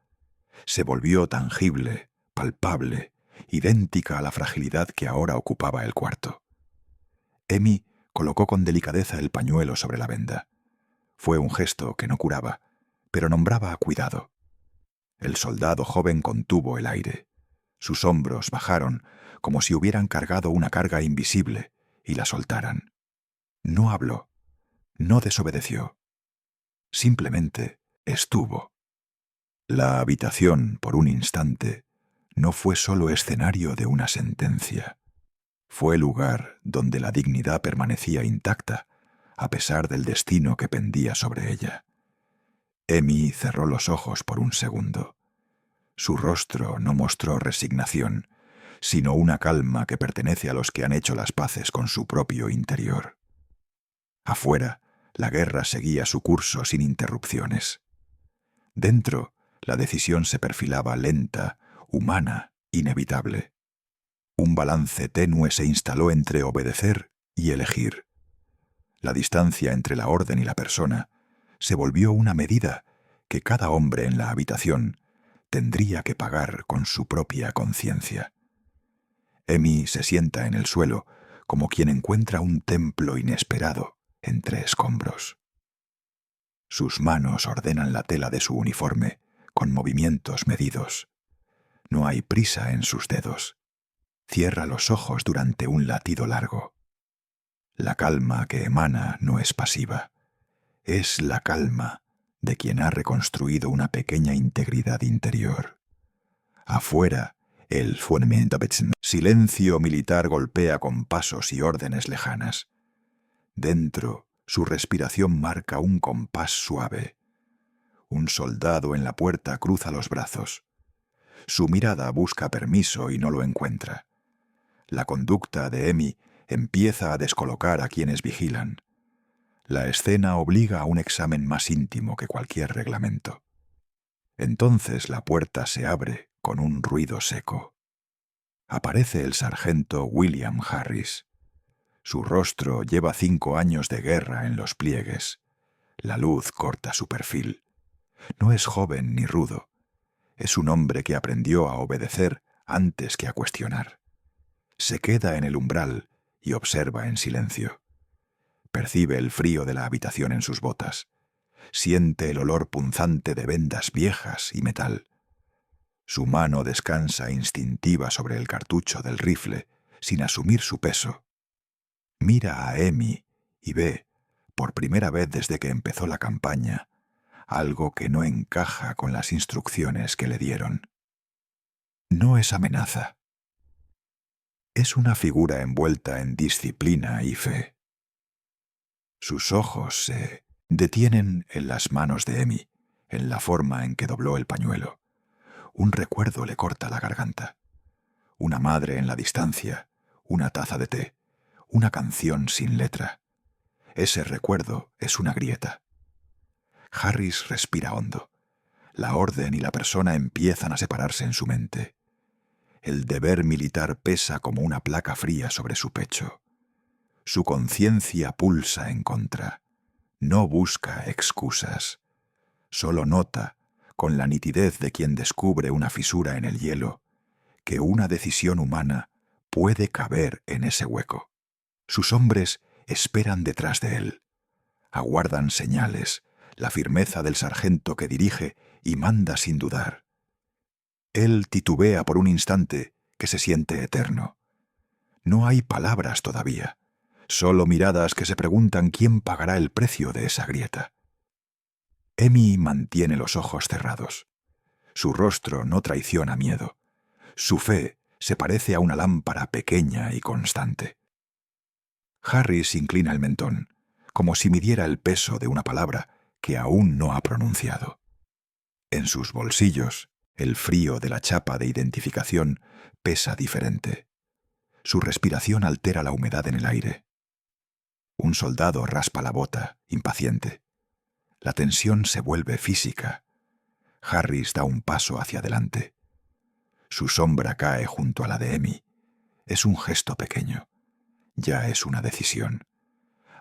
Se volvió tangible, palpable, idéntica a la fragilidad que ahora ocupaba el cuarto. Emmy colocó con delicadeza el pañuelo sobre la venda. Fue un gesto que no curaba, pero nombraba cuidado. El soldado joven contuvo el aire. Sus hombros bajaron como si hubieran cargado una carga invisible y la soltaran. No habló, no desobedeció. Simplemente estuvo. La habitación, por un instante, no fue solo escenario de una sentencia. Fue lugar donde la dignidad permanecía intacta, a pesar del destino que pendía sobre ella. Emmy cerró los ojos por un segundo. Su rostro no mostró resignación, sino una calma que pertenece a los que han hecho las paces con su propio interior. Afuera, la guerra seguía su curso sin interrupciones. Dentro, la decisión se perfilaba lenta, humana, inevitable. Un balance tenue se instaló entre obedecer y elegir. La distancia entre la orden y la persona se volvió una medida que cada hombre en la habitación tendría que pagar con su propia conciencia. Emmy se sienta en el suelo como quien encuentra un templo inesperado entre escombros. Sus manos ordenan la tela de su uniforme con movimientos medidos. No hay prisa en sus dedos. Cierra los ojos durante un latido largo. La calma que emana no es pasiva. Es la calma de quien ha reconstruido una pequeña integridad interior. Afuera, el silencio militar golpea con pasos y órdenes lejanas. Dentro, su respiración marca un compás suave. Un soldado en la puerta cruza los brazos. Su mirada busca permiso y no lo encuentra. La conducta de Emmy empieza a descolocar a quienes vigilan. La escena obliga a un examen más íntimo que cualquier reglamento. Entonces la puerta se abre con un ruido seco. Aparece el sargento William Harris. Su rostro lleva 5 años de guerra en los pliegues. La luz corta su perfil. No es joven ni rudo. Es un hombre que aprendió a obedecer antes que a cuestionar. Se queda en el umbral y observa en silencio. Percibe el frío de la habitación en sus botas. Siente el olor punzante de vendas viejas y metal. Su mano descansa instintiva sobre el cartucho del rifle, sin asumir su peso. Mira a Emmy y ve, por primera vez desde que empezó la campaña, algo que no encaja con las instrucciones que le dieron. No es amenaza. Es una figura envuelta en disciplina y fe. Sus ojos se detienen en las manos de Emmy, en la forma en que dobló el pañuelo. Un recuerdo le corta la garganta. Una madre en la distancia, una taza de té, una canción sin letra. Ese recuerdo es una grieta. Harris respira hondo. La orden y la persona empiezan a separarse en su mente. El deber militar pesa como una placa fría sobre su pecho. Su conciencia pulsa en contra. No busca excusas. Solo nota, con la nitidez de quien descubre una fisura en el hielo, que una decisión humana puede caber en ese hueco. Sus hombres esperan detrás de él. Aguardan señales, la firmeza del sargento que dirige y manda sin dudar. Él titubea por un instante que se siente eterno. No hay palabras todavía, solo miradas que se preguntan quién pagará el precio de esa grieta. Emmy mantiene los ojos cerrados. Su rostro no traiciona miedo. Su fe se parece a una lámpara pequeña y constante. Harris inclina el mentón, como si midiera el peso de una palabra que aún no ha pronunciado. En sus bolsillos, el frío de la chapa de identificación pesa diferente. Su respiración altera la humedad en el aire. Un soldado raspa la bota, impaciente. La tensión se vuelve física. Harris da un paso hacia adelante. Su sombra cae junto a la de Emmy. Es un gesto pequeño. Ya es una decisión.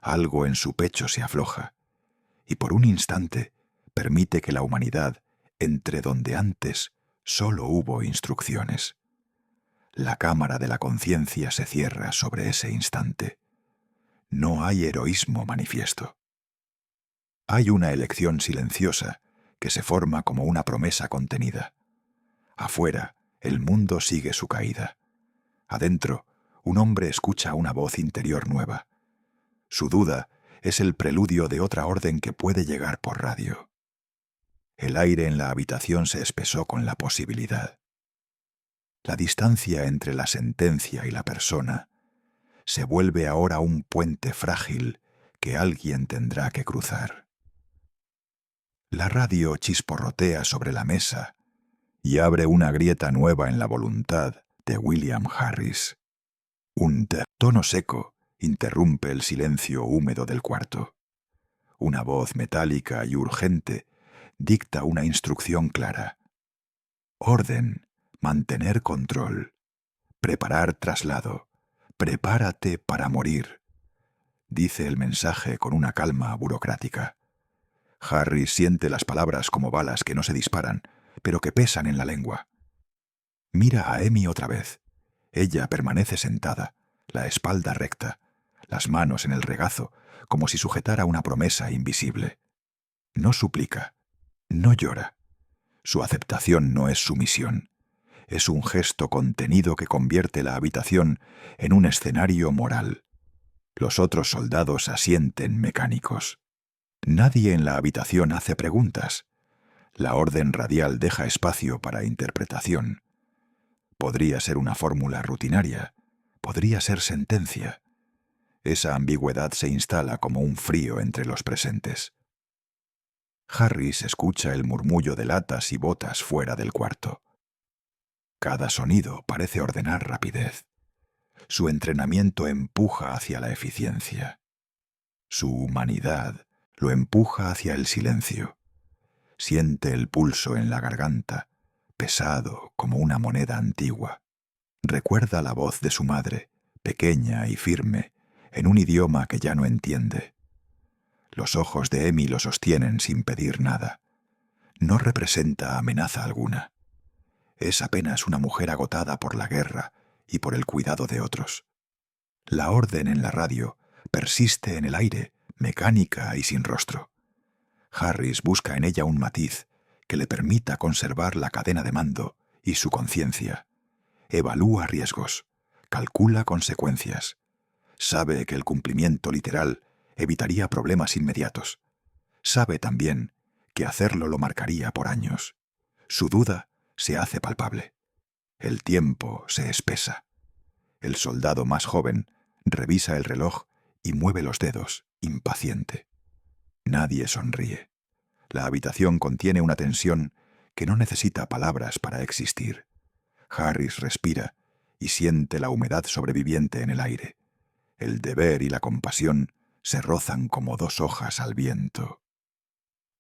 Algo en su pecho se afloja, y por un instante permite que la humanidad entre donde antes solo hubo instrucciones. La cámara de la conciencia se cierra sobre ese instante. No hay heroísmo manifiesto. Hay una elección silenciosa que se forma como una promesa contenida. Afuera, el mundo sigue su caída. Adentro, un hombre escucha una voz interior nueva. Su duda es el preludio de otra orden que puede llegar por radio. El aire en la habitación se espesó con la posibilidad. La distancia entre la sentencia y la persona se vuelve ahora un puente frágil que alguien tendrá que cruzar. La radio chisporrotea sobre la mesa y abre una grieta nueva en la voluntad de William Harris. Un tono seco interrumpe el silencio húmedo del cuarto. Una voz metálica y urgente dicta una instrucción clara. Orden, mantener control, preparar traslado, prepárate para morir, dice el mensaje con una calma burocrática. Harry siente las palabras como balas que no se disparan, pero que pesan en la lengua. Mira a Emmy otra vez. Ella permanece sentada, la espalda recta, las manos en el regazo, como si sujetara una promesa invisible. No suplica, no llora. Su aceptación no es sumisión. Es un gesto contenido que convierte la habitación en un escenario moral. Los otros soldados asienten mecánicos. Nadie en la habitación hace preguntas. La orden radial deja espacio para interpretación. Podría ser una fórmula rutinaria, podría ser sentencia. Esa ambigüedad se instala como un frío entre los presentes. Harris escucha el murmullo de latas y botas fuera del cuarto. Cada sonido parece ordenar rapidez. Su entrenamiento empuja hacia la eficiencia. Su humanidad lo empuja hacia el silencio. Siente el pulso en la garganta, pesado como una moneda antigua. Recuerda la voz de su madre, pequeña y firme, en un idioma que ya no entiende. Los ojos de Emmy lo sostienen sin pedir nada. No representa amenaza alguna. Es apenas una mujer agotada por la guerra y por el cuidado de otros. La orden en la radio persiste en el aire, mecánica y sin rostro. Harris busca en ella un matiz que le permita conservar la cadena de mando y su conciencia. Evalúa riesgos, calcula consecuencias. Sabe que el cumplimiento literal evitaría problemas inmediatos. Sabe también que hacerlo lo marcaría por años. Su duda se hace palpable. El tiempo se espesa. El soldado más joven revisa el reloj y mueve los dedos, impaciente. Nadie sonríe. La habitación contiene una tensión que no necesita palabras para existir. Harris respira y siente la humedad sobreviviente en el aire. El deber y la compasión se rozan como dos hojas al viento.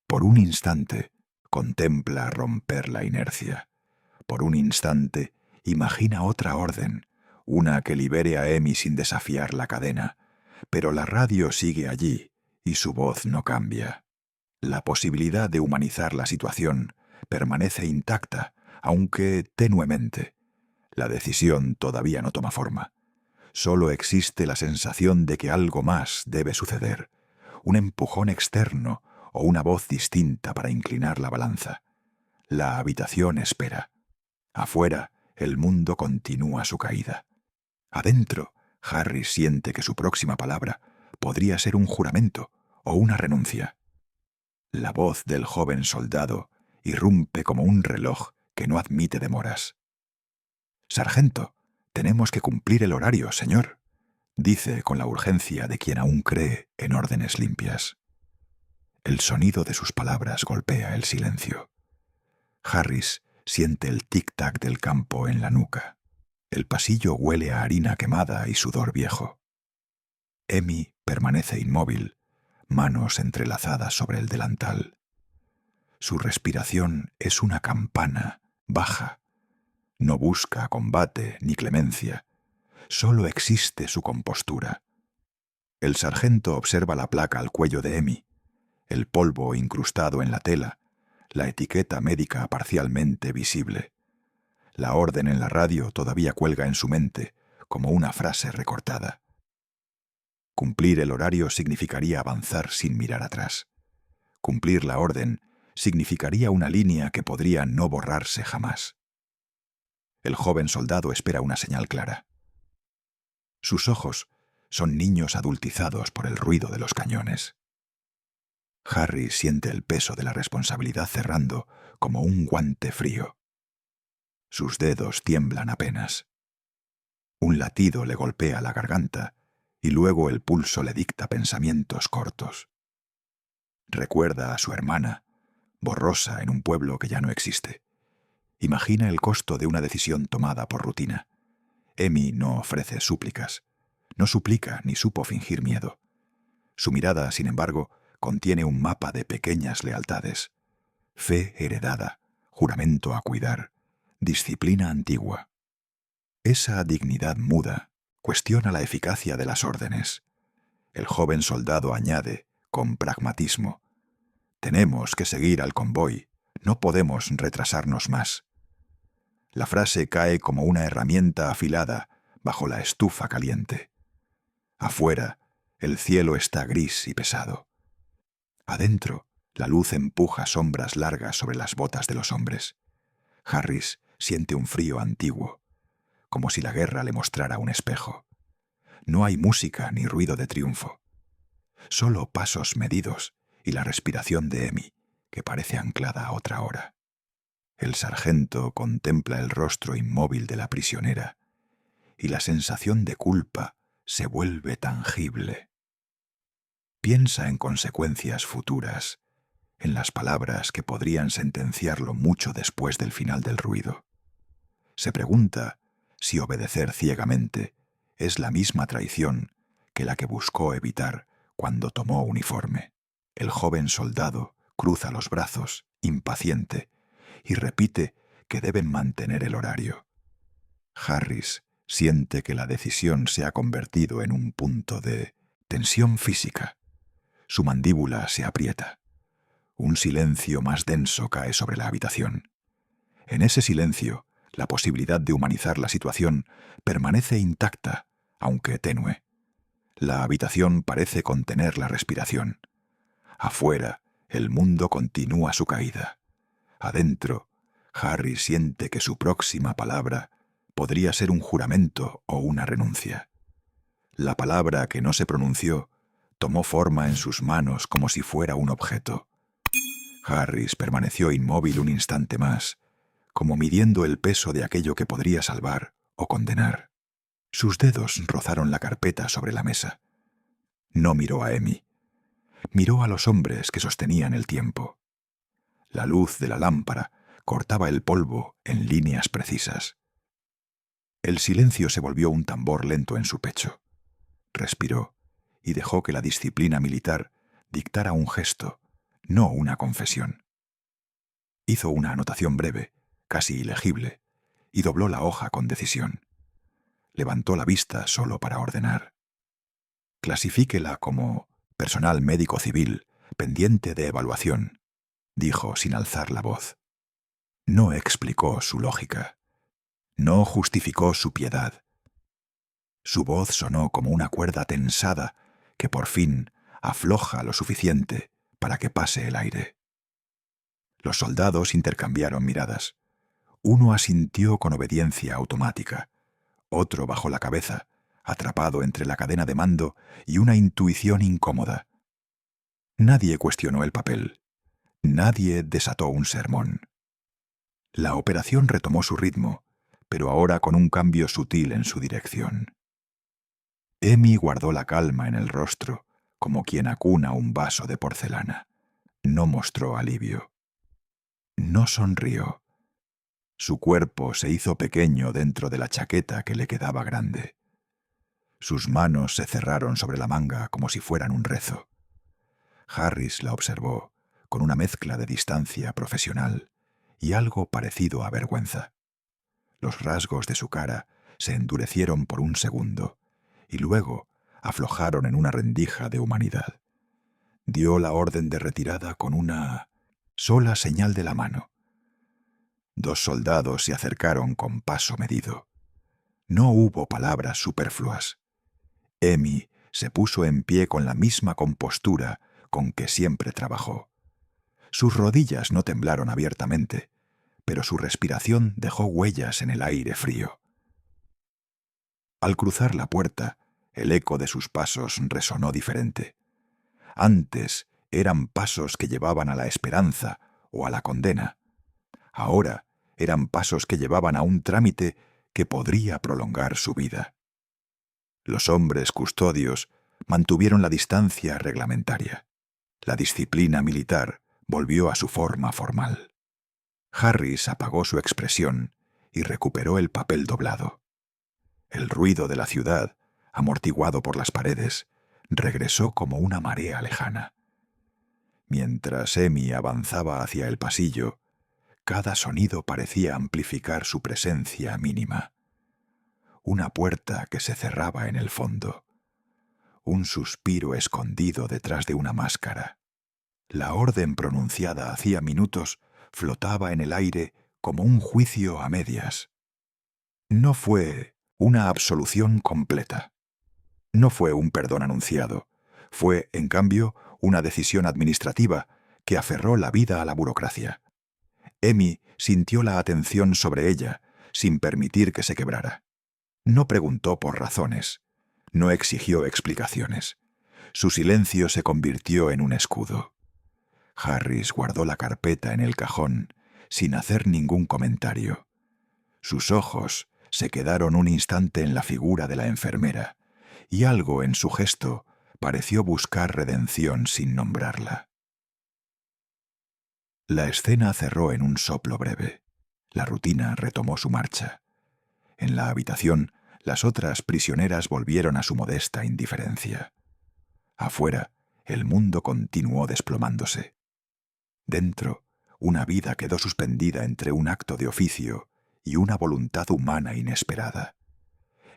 Por un instante contempla romper la inercia. Por un instante imagina otra orden, una que libere a Emmy sin desafiar la cadena. Pero la radio sigue allí y su voz no cambia. La posibilidad de humanizar la situación permanece intacta, aunque tenuemente. La decisión todavía no toma forma. Solo existe la sensación de que algo más debe suceder, un empujón externo o una voz distinta para inclinar la balanza. La habitación espera. Afuera, el mundo continúa su caída. Adentro, Harris siente que su próxima palabra podría ser un juramento o una renuncia. La voz del joven soldado irrumpe como un reloj que no admite demoras. «Sargento, tenemos que cumplir el horario, señor», dice con la urgencia de quien aún cree en órdenes limpias. El sonido de sus palabras golpea el silencio. Harris siente el tic-tac del campo en la nuca. El pasillo huele a harina quemada y sudor viejo. Emmy permanece inmóvil, manos entrelazadas sobre el delantal. Su respiración es una campana, baja. No busca combate ni clemencia. Solo existe su compostura. El sargento observa la placa al cuello de Emmy, el polvo incrustado en la tela, la etiqueta médica parcialmente visible. La orden en la radio todavía cuelga en su mente como una frase recortada. Cumplir el horario significaría avanzar sin mirar atrás. Cumplir la orden significaría una línea que podría no borrarse jamás. El joven soldado espera una señal clara. Sus ojos son niños adultizados por el ruido de los cañones. Harry siente el peso de la responsabilidad cerrando como un guante frío. Sus dedos tiemblan apenas. Un latido le golpea la garganta y luego el pulso le dicta pensamientos cortos. Recuerda a su hermana, borrosa en un pueblo que ya no existe. Imagina el costo de una decisión tomada por rutina. Emmy no ofrece súplicas. No suplica ni supo fingir miedo. Su mirada, sin embargo, contiene un mapa de pequeñas lealtades. Fe heredada, juramento a cuidar, disciplina antigua. Esa dignidad muda cuestiona la eficacia de las órdenes. El joven soldado añade, con pragmatismo, «Tenemos que seguir al convoy, no podemos retrasarnos más». La frase cae como una herramienta afilada bajo la estufa caliente. Afuera, el cielo está gris y pesado. Adentro, la luz empuja sombras largas sobre las botas de los hombres. Harris siente un frío antiguo, como si la guerra le mostrara un espejo. No hay música ni ruido de triunfo. Solo pasos medidos y la respiración de Emmy, que parece anclada a otra hora. El sargento contempla el rostro inmóvil de la prisionera y la sensación de culpa se vuelve tangible. Piensa en consecuencias futuras, en las palabras que podrían sentenciarlo mucho después del final del ruido. Se pregunta si obedecer ciegamente es la misma traición que la que buscó evitar cuando tomó uniforme. El joven soldado cruza los brazos, impaciente, y repite que deben mantener el horario. Harris Siente que la decisión se ha convertido en un punto de tensión física. Su mandíbula se aprieta. Un silencio más denso cae sobre la habitación. En ese silencio, la posibilidad de humanizar la situación permanece intacta, aunque tenue. La habitación parece contener la respiración. Afuera, el mundo continúa su caída. Adentro, Harry siente que su próxima palabra podría ser un juramento o una renuncia. La palabra que no se pronunció tomó forma en sus manos como si fuera un objeto. Harris permaneció inmóvil un instante más, como midiendo el peso de aquello que podría salvar o condenar. Sus dedos rozaron la carpeta sobre la mesa. No miró a Amy. Miró a los hombres que sostenían el tiempo. La luz de la lámpara cortaba el polvo en líneas precisas. El silencio se volvió un tambor lento en su pecho. Respiró y dejó que la disciplina militar dictara un gesto, no una confesión. Hizo una anotación breve, casi ilegible, y dobló la hoja con decisión. Levantó la vista solo para ordenar. Clasifíquela como personal médico civil, pendiente de evaluación, dijo sin alzar la voz. No explicó su lógica. No justificó su piedad. Su voz sonó como una cuerda tensada que por fin afloja lo suficiente para que pase el aire. Los soldados intercambiaron miradas. Uno asintió con obediencia automática. Otro bajó la cabeza, atrapado entre la cadena de mando y una intuición incómoda. Nadie cuestionó el papel. Nadie desató un sermón. La operación retomó su ritmo, pero ahora con un cambio sutil en su dirección. Amy guardó la calma en el rostro, como quien acuna un vaso de porcelana. No mostró alivio. No sonrió. Su cuerpo se hizo pequeño dentro de la chaqueta que le quedaba grande. Sus manos se cerraron sobre la manga como si fueran un rezo. Harris la observó, con una mezcla de distancia profesional y algo parecido a vergüenza. Los rasgos de su cara se endurecieron por un segundo y luego aflojaron en una rendija de humanidad. Dio la orden de retirada con una sola señal de la mano. Dos soldados se acercaron con paso medido. No hubo palabras superfluas. Amy se puso en pie con la misma compostura con que siempre trabajó. Sus rodillas no temblaron abiertamente, pero su respiración dejó huellas en el aire frío. Al cruzar la puerta, el eco de sus pasos resonó diferente. Antes eran pasos que llevaban a la esperanza o a la condena. Ahora eran pasos que llevaban a un trámite que podría prolongar su vida. Los hombres custodios mantuvieron la distancia reglamentaria. La disciplina militar volvió a su forma formal. Harris apagó su expresión y recuperó el papel doblado. El ruido de la ciudad, amortiguado por las paredes, regresó como una marea lejana. Mientras Amy avanzaba hacia el pasillo, cada sonido parecía amplificar su presencia mínima. Una puerta que se cerraba en el fondo. Un suspiro escondido detrás de una máscara. La orden pronunciada hacía minutos flotaba en el aire como un juicio a medias. No fue una absolución completa. No fue un perdón anunciado. Fue, en cambio, una decisión administrativa que aferró la vida a la burocracia. Amy sintió la atención sobre ella, sin permitir que se quebrara. No preguntó por razones. No exigió explicaciones. Su silencio se convirtió en un escudo. Harris guardó la carpeta en el cajón, sin hacer ningún comentario. Sus ojos se quedaron un instante en la figura de la enfermera, y algo en su gesto pareció buscar redención sin nombrarla. La escena cerró en un soplo breve. La rutina retomó su marcha. En la habitación, las otras prisioneras volvieron a su modesta indiferencia. Afuera, el mundo continuó desplomándose. Dentro, una vida quedó suspendida entre un acto de oficio y una voluntad humana inesperada.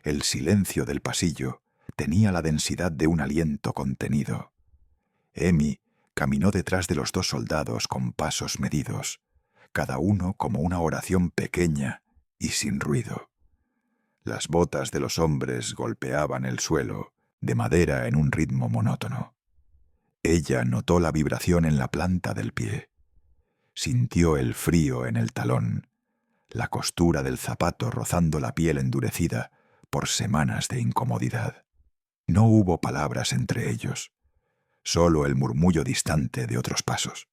El silencio del pasillo tenía la densidad de un aliento contenido. Amy caminó detrás de los dos soldados con pasos medidos, cada uno como una oración pequeña y sin ruido. Las botas de los hombres golpeaban el suelo, de madera en un ritmo monótono. Ella notó la vibración en la planta del pie. Sintió el frío en el talón, la costura del zapato rozando la piel endurecida por semanas de incomodidad. No hubo palabras entre ellos, solo el murmullo distante de otros pasos.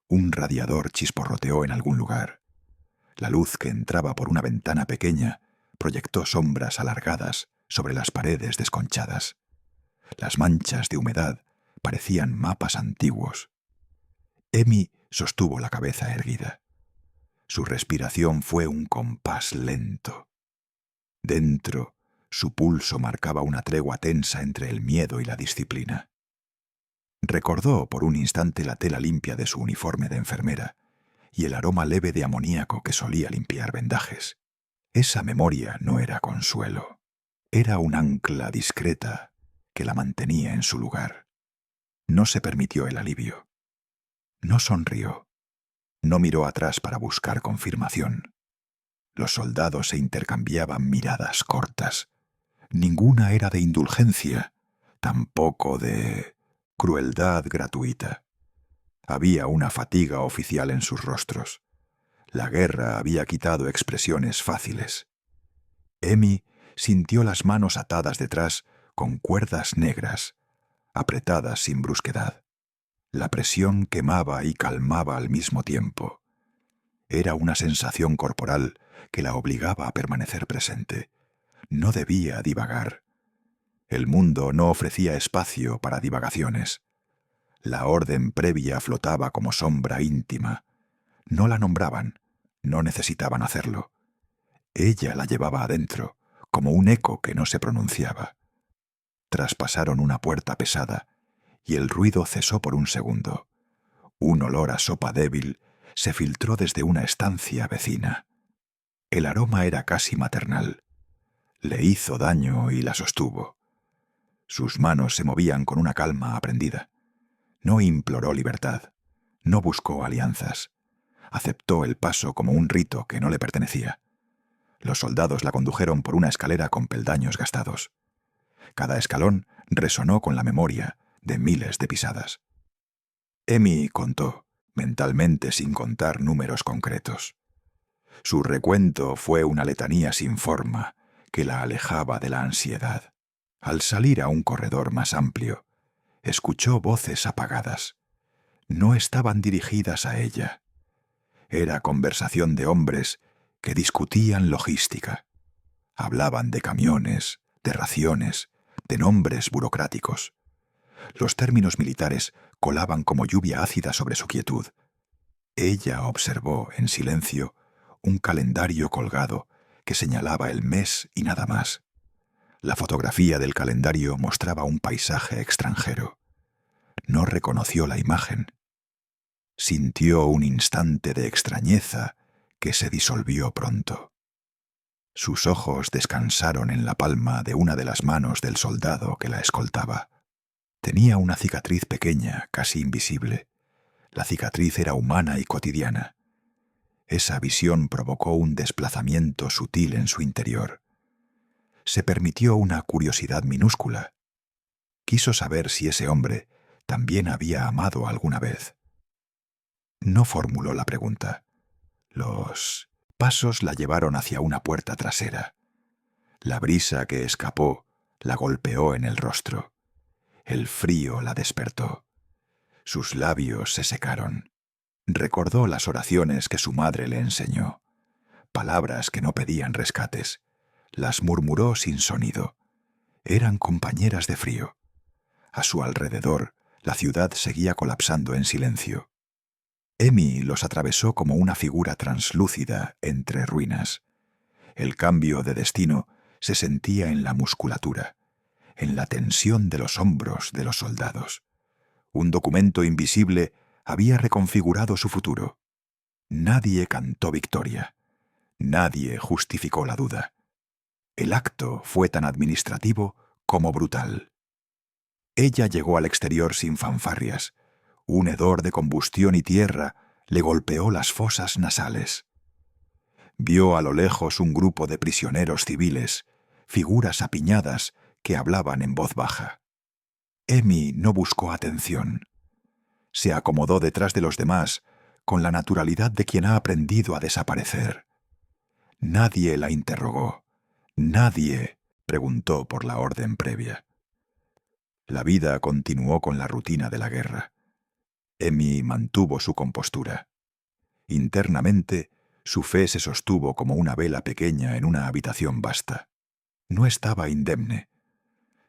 Un radiador chisporroteó en algún lugar. La luz que entraba por una ventana pequeña proyectó sombras alargadas sobre las paredes desconchadas. Las manchas de humedad parecían mapas antiguos. Amy sostuvo la cabeza erguida. Su respiración fue un compás lento. Dentro, su pulso marcaba una tregua tensa entre el miedo y la disciplina. Recordó por un instante la tela limpia de su uniforme de enfermera y el aroma leve de amoníaco que solía limpiar vendajes. Esa memoria no era consuelo. Era un ancla discreta que la mantenía en su lugar. No se permitió el alivio. No sonrió. No miró atrás para buscar confirmación. Los soldados se intercambiaban miradas cortas. Ninguna era de indulgencia, tampoco de crueldad gratuita. Había una fatiga oficial en sus rostros. La guerra había quitado expresiones fáciles. Amy sintió las manos atadas detrás con cuerdas negras, apretadas sin brusquedad. La presión quemaba y calmaba al mismo tiempo. Era una sensación corporal que la obligaba a permanecer presente. No debía divagar. El mundo no ofrecía espacio para divagaciones. La orden previa flotaba como sombra íntima. No la nombraban, no necesitaban hacerlo. Ella la llevaba adentro, como un eco que no se pronunciaba. Traspasaron una puerta pesada, y el ruido cesó por un segundo. Un olor a sopa débil se filtró desde una estancia vecina. El aroma era casi maternal. Le hizo daño y la sostuvo. Sus manos se movían con una calma aprendida. No imploró libertad, no buscó alianzas. Aceptó el paso como un rito que no le pertenecía. Los soldados la condujeron por una escalera con peldaños gastados. Cada escalón resonó con la memoria de miles de pisadas. Amy contó, mentalmente sin contar números concretos. Su recuento fue una letanía sin forma que la alejaba de la ansiedad. Al salir a un corredor más amplio, escuchó voces apagadas. No estaban dirigidas a ella. Era conversación de hombres que discutían logística. Hablaban de camiones, de raciones, de nombres burocráticos. Los términos militares colaban como lluvia ácida sobre su quietud. Ella observó, en silencio, un calendario colgado que señalaba el mes y nada más. La fotografía del calendario mostraba un paisaje extranjero. No reconoció la imagen. Sintió un instante de extrañeza que se disolvió pronto. Sus ojos descansaron en la palma de una de las manos del soldado que la escoltaba. Tenía una cicatriz pequeña, casi invisible. La cicatriz era humana y cotidiana. Esa visión provocó un desplazamiento sutil en su interior. Se permitió una curiosidad minúscula. Quiso saber si ese hombre también había amado alguna vez. No formuló la pregunta. Los pasos la llevaron hacia una puerta trasera. La brisa que escapó la golpeó en el rostro. El frío la despertó. Sus labios se secaron. Recordó las oraciones que su madre le enseñó. Palabras que no pedían rescates. Las murmuró sin sonido. Eran compañeras de frío. A su alrededor, la ciudad seguía colapsando en silencio. Amy los atravesó como una figura translúcida entre ruinas. El cambio de destino se sentía en la musculatura, en la tensión de los hombros de los soldados. Un documento invisible había reconfigurado su futuro. Nadie cantó victoria. Nadie justificó la duda. El acto fue tan administrativo como brutal. Ella llegó al exterior sin fanfarrias. Un hedor de combustión y tierra le golpeó las fosas nasales. Vio a lo lejos un grupo de prisioneros civiles, figuras apiñadas que hablaban en voz baja. Amy no buscó atención. Se acomodó detrás de los demás con la naturalidad de quien ha aprendido a desaparecer. Nadie la interrogó. Nadie preguntó por la orden previa. La vida continuó con la rutina de la guerra. Amy mantuvo su compostura. Internamente, su fe se sostuvo como una vela pequeña en una habitación vasta. No estaba indemne.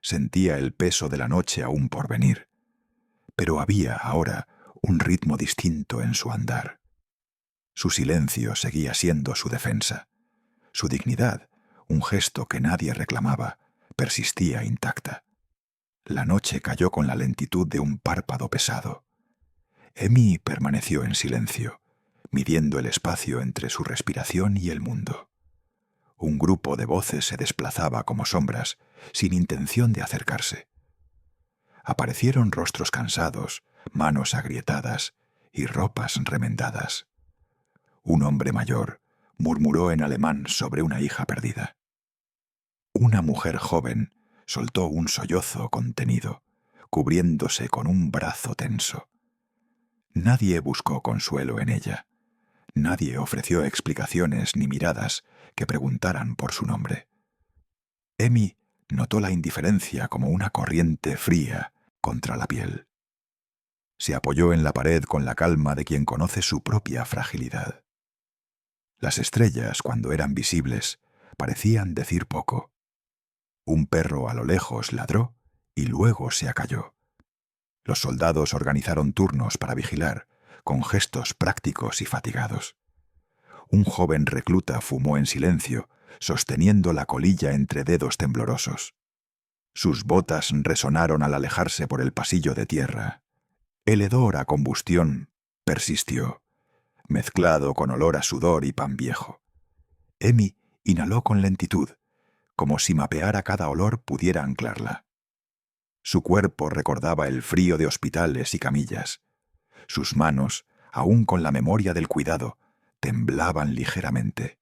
Sentía el peso de la noche aún por venir. Pero había ahora un ritmo distinto en su andar. Su silencio seguía siendo su defensa. Su dignidad, un gesto que nadie reclamaba, persistía intacta. La noche cayó con la lentitud de un párpado pesado. Amy permaneció en silencio, midiendo el espacio entre su respiración y el mundo. Un grupo de voces se desplazaba como sombras, sin intención de acercarse. Aparecieron rostros cansados, manos agrietadas y ropas remendadas. Un hombre mayor murmuró en alemán sobre una hija perdida. Una mujer joven soltó un sollozo contenido, cubriéndose con un brazo tenso. Nadie buscó consuelo en ella. Nadie ofreció explicaciones ni miradas que preguntaran por su nombre. Amy notó la indiferencia como una corriente fría contra la piel. Se apoyó en la pared con la calma de quien conoce su propia fragilidad. Las estrellas, cuando eran visibles, parecían decir poco. Un perro a lo lejos ladró y luego se acalló. Los soldados organizaron turnos para vigilar, con gestos prácticos y fatigados. Un joven recluta fumó en silencio, sosteniendo la colilla entre dedos temblorosos. Sus botas resonaron al alejarse por el pasillo de tierra. El hedor a combustión persistió, mezclado con olor a sudor y pan viejo. Amy inhaló con lentitud, como si mapear a cada olor pudiera anclarla. Su cuerpo recordaba el frío de hospitales y camillas. Sus manos, aún con la memoria del cuidado, temblaban ligeramente.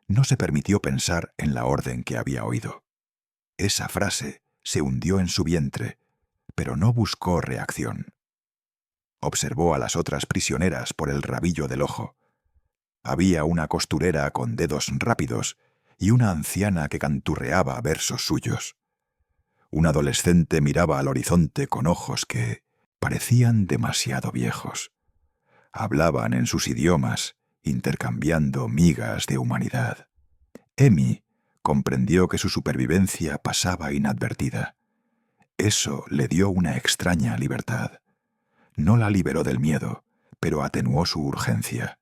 No se permitió pensar en la orden que había oído. Esa frase se hundió en su vientre, pero no buscó reacción. Observó a las otras prisioneras por el rabillo del ojo. Había una costurera con dedos rápidos y una anciana que canturreaba versos suyos. Un adolescente miraba al horizonte con ojos que parecían demasiado viejos. Hablaban en sus idiomas, intercambiando migas de humanidad. Amy comprendió que su supervivencia pasaba inadvertida. Eso le dio una extraña libertad. No la liberó del miedo, pero atenuó su urgencia.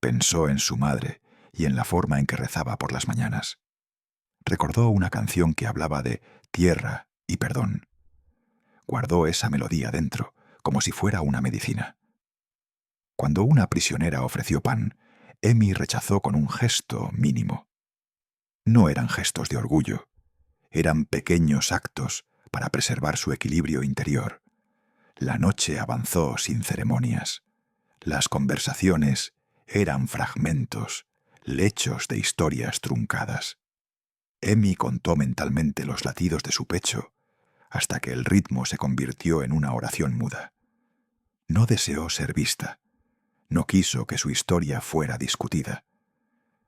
Pensó en su madre y en la forma en que rezaba por las mañanas. Recordó una canción que hablaba de tierra y perdón. Guardó esa melodía dentro, como si fuera una medicina. Cuando una prisionera ofreció pan, Amy rechazó con un gesto mínimo. No eran gestos de orgullo, eran pequeños actos para preservar su equilibrio interior. La noche avanzó sin ceremonias. Las conversaciones eran fragmentos, lechos de historias truncadas. Amy contó mentalmente los latidos de su pecho hasta que el ritmo se convirtió en una oración muda. No deseó ser vista. No quiso que su historia fuera discutida.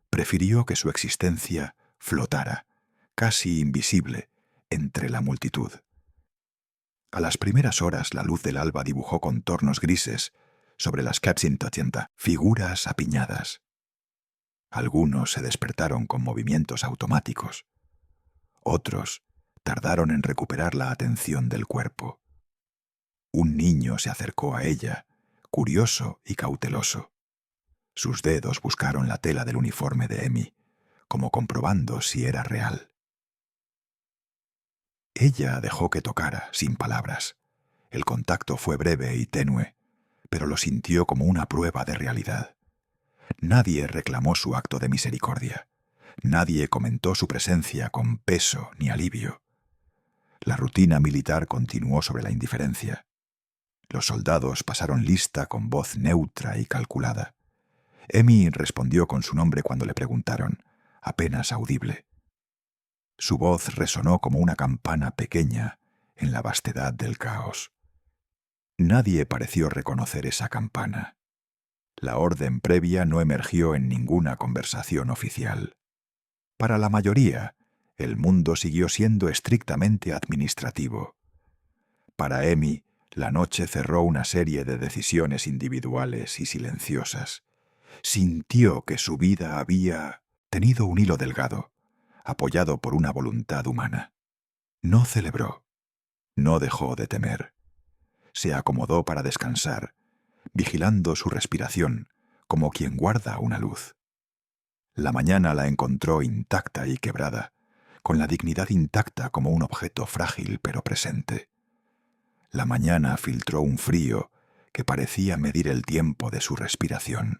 Prefirió que su existencia flotara, casi invisible, entre la multitud. A las primeras horas la luz del alba dibujó contornos grises sobre las Kensington, figuras apiñadas. Algunos se despertaron con movimientos automáticos. Otros tardaron en recuperar la atención del cuerpo. Un niño se acercó a ella, curioso y cauteloso. Sus dedos buscaron la tela del uniforme de Amy, como comprobando si era real. Ella dejó que tocara, sin palabras. El contacto fue breve y tenue, pero lo sintió como una prueba de realidad. Nadie reclamó su acto de misericordia. Nadie comentó su presencia con peso ni alivio. La rutina militar continuó sobre la indiferencia. Los soldados pasaron lista con voz neutra y calculada. Emi respondió con su nombre cuando le preguntaron, apenas audible. Su voz resonó como una campana pequeña en la vastedad del caos. Nadie pareció reconocer esa campana. La orden previa no emergió en ninguna conversación oficial. Para la mayoría, el mundo siguió siendo estrictamente administrativo. Para Emi, la noche cerró una serie de decisiones individuales y silenciosas. Sintió que su vida había tenido un hilo delgado, apoyado por una voluntad humana. No celebró, no dejó de temer. Se acomodó para descansar, vigilando su respiración como quien guarda una luz. La mañana la encontró intacta y quebrada, con la dignidad intacta como un objeto frágil pero presente. La mañana filtró un frío que parecía medir el tiempo de su respiración.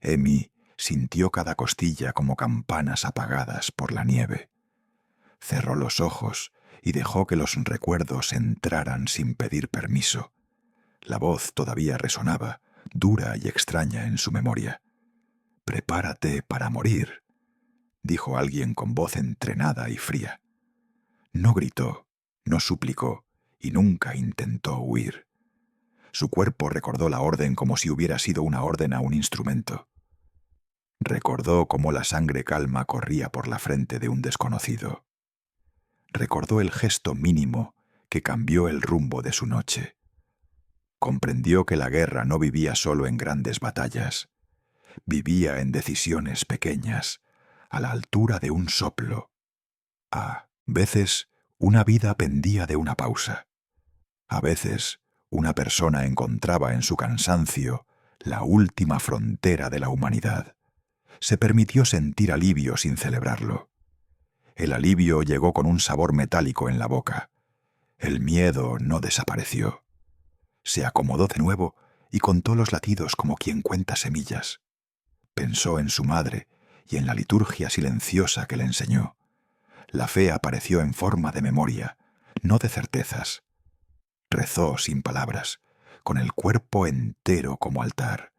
Emi sintió cada costilla como campanas apagadas por la nieve. Cerró los ojos y dejó que los recuerdos entraran sin pedir permiso. La voz todavía resonaba, dura y extraña en su memoria. «Prepárate para morir», dijo alguien con voz entrenada y fría. No gritó, no suplicó y nunca intentó huir. Su cuerpo recordó la orden como si hubiera sido una orden a un instrumento. Recordó cómo la sangre calma corría por la frente de un desconocido. Recordó el gesto mínimo que cambió el rumbo de su noche. Comprendió que la guerra no vivía solo en grandes batallas. Vivía en decisiones pequeñas, a la altura de un soplo. A veces, una vida pendía de una pausa. A veces, una persona encontraba en su cansancio la última frontera de la humanidad. Se permitió sentir alivio sin celebrarlo. El alivio llegó con un sabor metálico en la boca. El miedo no desapareció. Se acomodó de nuevo y contó los latidos como quien cuenta semillas. Pensó en su madre y en la liturgia silenciosa que le enseñó. La fe apareció en forma de memoria, no de certezas. Rezó sin palabras, con el cuerpo entero como altar.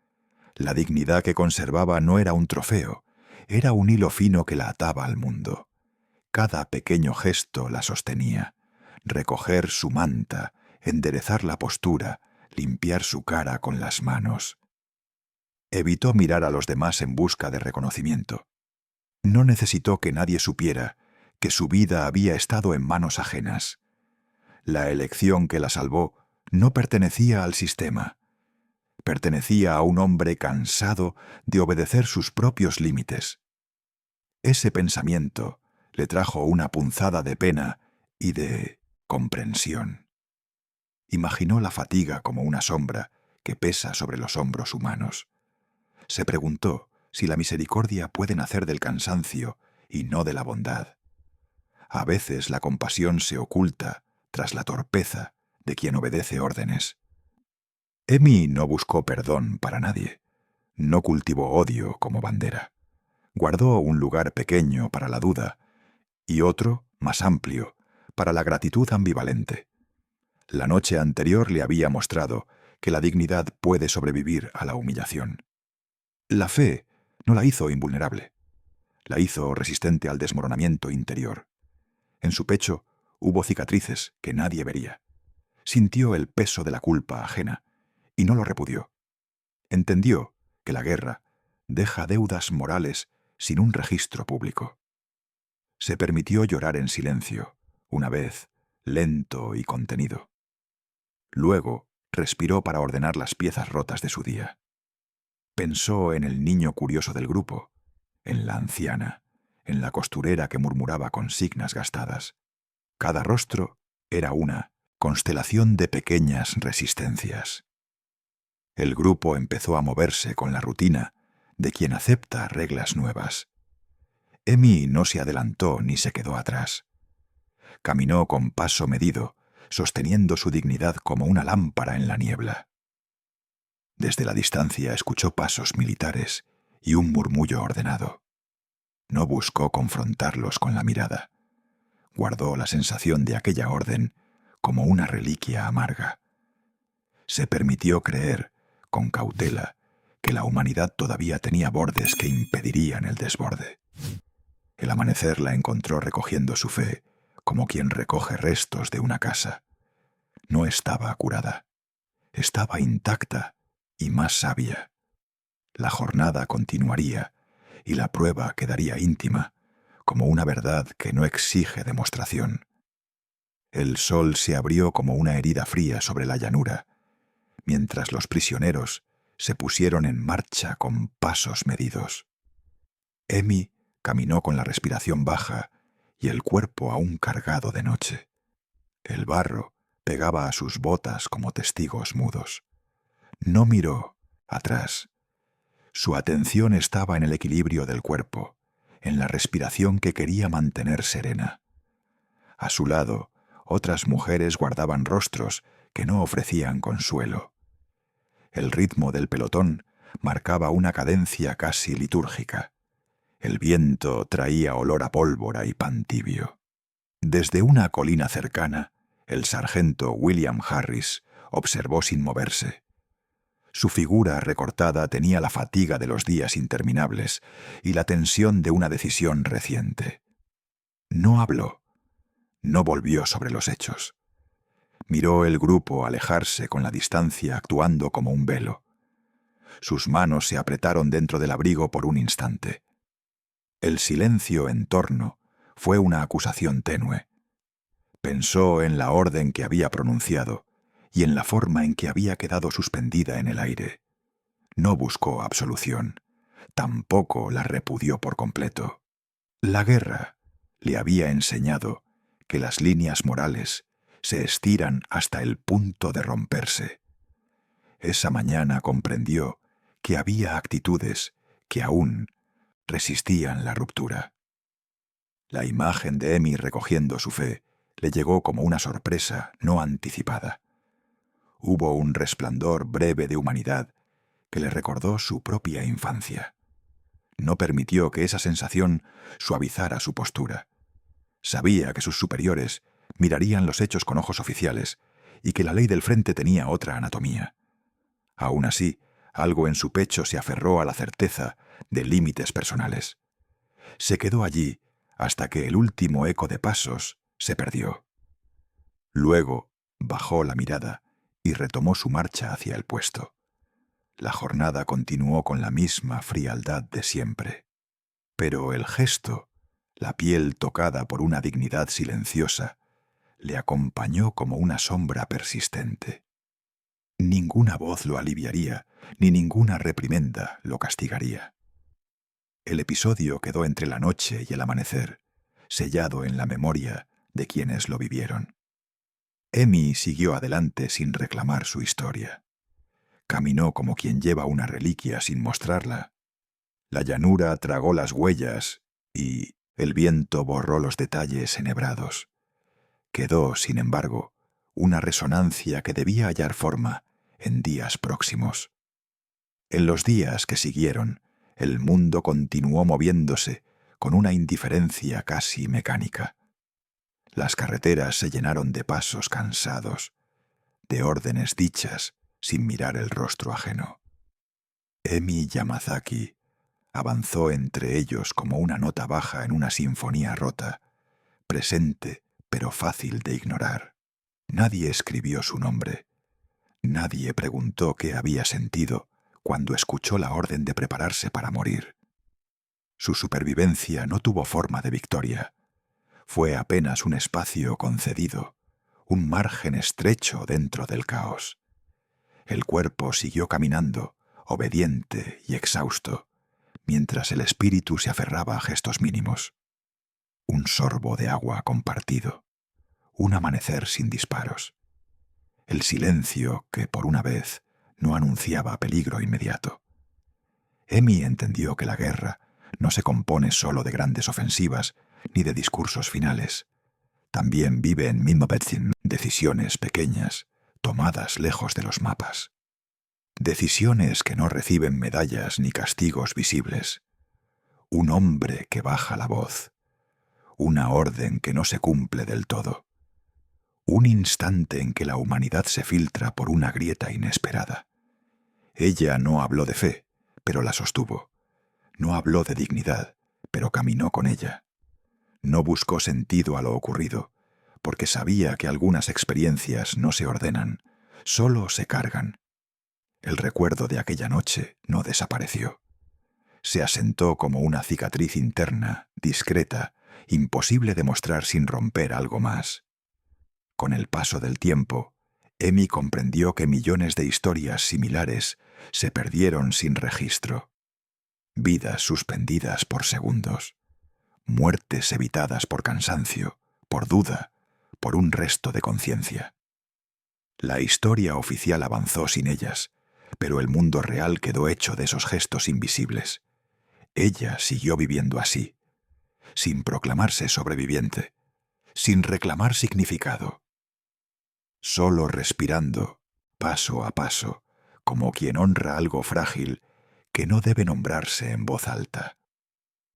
La dignidad que conservaba no era un trofeo, era un hilo fino que la ataba al mundo. Cada pequeño gesto la sostenía. Recoger su manta, enderezar la postura, limpiar su cara con las manos. Evitó mirar a los demás en busca de reconocimiento. No necesitó que nadie supiera que su vida había estado en manos ajenas. La elección que la salvó no pertenecía al sistema. Pertenecía a un hombre cansado de obedecer sus propios límites. Ese pensamiento le trajo una punzada de pena y de comprensión. Imaginó la fatiga como una sombra que pesa sobre los hombros humanos. Se preguntó si la misericordia puede nacer del cansancio y no de la bondad. A veces la compasión se oculta tras la torpeza de quien obedece órdenes. Emi no buscó perdón para nadie. No cultivó odio como bandera. Guardó un lugar pequeño para la duda y otro, más amplio, para la gratitud ambivalente. La noche anterior le había mostrado que la dignidad puede sobrevivir a la humillación. La fe no la hizo invulnerable. La hizo resistente al desmoronamiento interior. En su pecho hubo cicatrices que nadie vería. Sintió el peso de la culpa ajena y no lo repudió. Entendió que la guerra deja deudas morales sin un registro público. Se permitió llorar en silencio, una vez, lento y contenido. Luego respiró para ordenar las piezas rotas de su día. Pensó en el niño curioso del grupo, en la anciana, en la costurera que murmuraba consignas gastadas. Cada rostro era una constelación de pequeñas resistencias. El grupo empezó a moverse con la rutina de quien acepta reglas nuevas. Emi no se adelantó ni se quedó atrás. Caminó con paso medido, sosteniendo su dignidad como una lámpara en la niebla. Desde la distancia escuchó pasos militares y un murmullo ordenado. No buscó confrontarlos con la mirada. Guardó la sensación de aquella orden como una reliquia amarga. Se permitió creer, con cautela, que la humanidad todavía tenía bordes que impedirían el desborde. El amanecer la encontró recogiendo su fe, como quien recoge restos de una casa. No estaba curada. Estaba intacta y más sabia. La jornada continuaría y la prueba quedaría íntima, como una verdad que no exige demostración. El sol se abrió como una herida fría sobre la llanura, mientras los prisioneros se pusieron en marcha con pasos medidos. Amy caminó con la respiración baja y el cuerpo aún cargado de noche. El barro pegaba a sus botas como testigos mudos. No miró atrás. Su atención estaba en el equilibrio del cuerpo, en la respiración que quería mantener serena. A su lado, otras mujeres guardaban rostros que no ofrecían consuelo. El ritmo del pelotón marcaba una cadencia casi litúrgica. El viento traía olor a pólvora y pan tibio. Desde una colina cercana, el sargento William Harris observó sin moverse. Su figura recortada tenía la fatiga de los días interminables y la tensión de una decisión reciente. No habló. No volvió sobre los hechos. Miró el grupo alejarse con la distancia actuando como un velo. Sus manos se apretaron dentro del abrigo por un instante. El silencio en torno fue una acusación tenue. Pensó en la orden que había pronunciado y en la forma en que había quedado suspendida en el aire. No buscó absolución. Tampoco la repudió por completo. La guerra le había enseñado que las líneas morales se estiran hasta el punto de romperse. Esa mañana comprendió que había actitudes que aún resistían la ruptura. La imagen de Amy recogiendo su fe le llegó como una sorpresa no anticipada. Hubo un resplandor breve de humanidad que le recordó su propia infancia. No permitió que esa sensación suavizara su postura. Sabía que sus superiores mirarían los hechos con ojos oficiales y que la ley del frente tenía otra anatomía. Aún así, algo en su pecho se aferró a la certeza de límites personales. Se quedó allí hasta que el último eco de pasos se perdió. Luego bajó la mirada y retomó su marcha hacia el puesto. La jornada continuó con la misma frialdad de siempre. Pero el gesto, la piel tocada por una dignidad silenciosa, le acompañó como una sombra persistente. Ninguna voz lo aliviaría, ni ninguna reprimenda lo castigaría. El episodio quedó entre la noche y el amanecer, sellado en la memoria de quienes lo vivieron. Amy siguió adelante sin reclamar su historia. Caminó como quien lleva una reliquia sin mostrarla. La llanura tragó las huellas y el viento borró los detalles enhebrados. Quedó, sin embargo, una resonancia que debía hallar forma en días próximos. En los días que siguieron, el mundo continuó moviéndose con una indiferencia casi mecánica. Las carreteras se llenaron de pasos cansados, de órdenes dichas sin mirar el rostro ajeno. Emi Yamazaki avanzó entre ellos como una nota baja en una sinfonía rota, presente pero fácil de ignorar. Nadie escribió su nombre. Nadie preguntó qué había sentido cuando escuchó la orden de prepararse para morir. Su supervivencia no tuvo forma de victoria. Fue apenas un espacio concedido, un margen estrecho dentro del caos. El cuerpo siguió caminando, obediente y exhausto, mientras el espíritu se aferraba a gestos mínimos. Un sorbo de agua compartido, un amanecer sin disparos. El silencio que, por una vez, no anunciaba peligro inmediato. Emi entendió que la guerra no se compone solo de grandes ofensivas ni de discursos finales. También vive en Mimobetsin decisiones pequeñas, tomadas lejos de los mapas. Decisiones que no reciben medallas ni castigos visibles. un hombre que baja la voz, una orden que no se cumple del todo, un instante en que la humanidad se filtra por una grieta inesperada. Ella no habló de fe, pero la sostuvo. No habló de dignidad, pero caminó con ella. No buscó sentido a lo ocurrido, porque sabía que algunas experiencias no se ordenan, solo se cargan. El recuerdo de aquella noche no desapareció. Se asentó como una cicatriz interna, discreta, imposible de mostrar sin romper algo más. Con el paso del tiempo, Emi comprendió que millones de historias similares se perdieron sin registro. Vidas suspendidas por segundos, muertes evitadas por cansancio, por duda, por un resto de conciencia. La historia oficial avanzó sin ellas, pero el mundo real quedó hecho de esos gestos invisibles. Ella siguió viviendo así, sin proclamarse sobreviviente, sin reclamar significado, solo respirando, paso a paso, como quien honra algo frágil que no debe nombrarse en voz alta.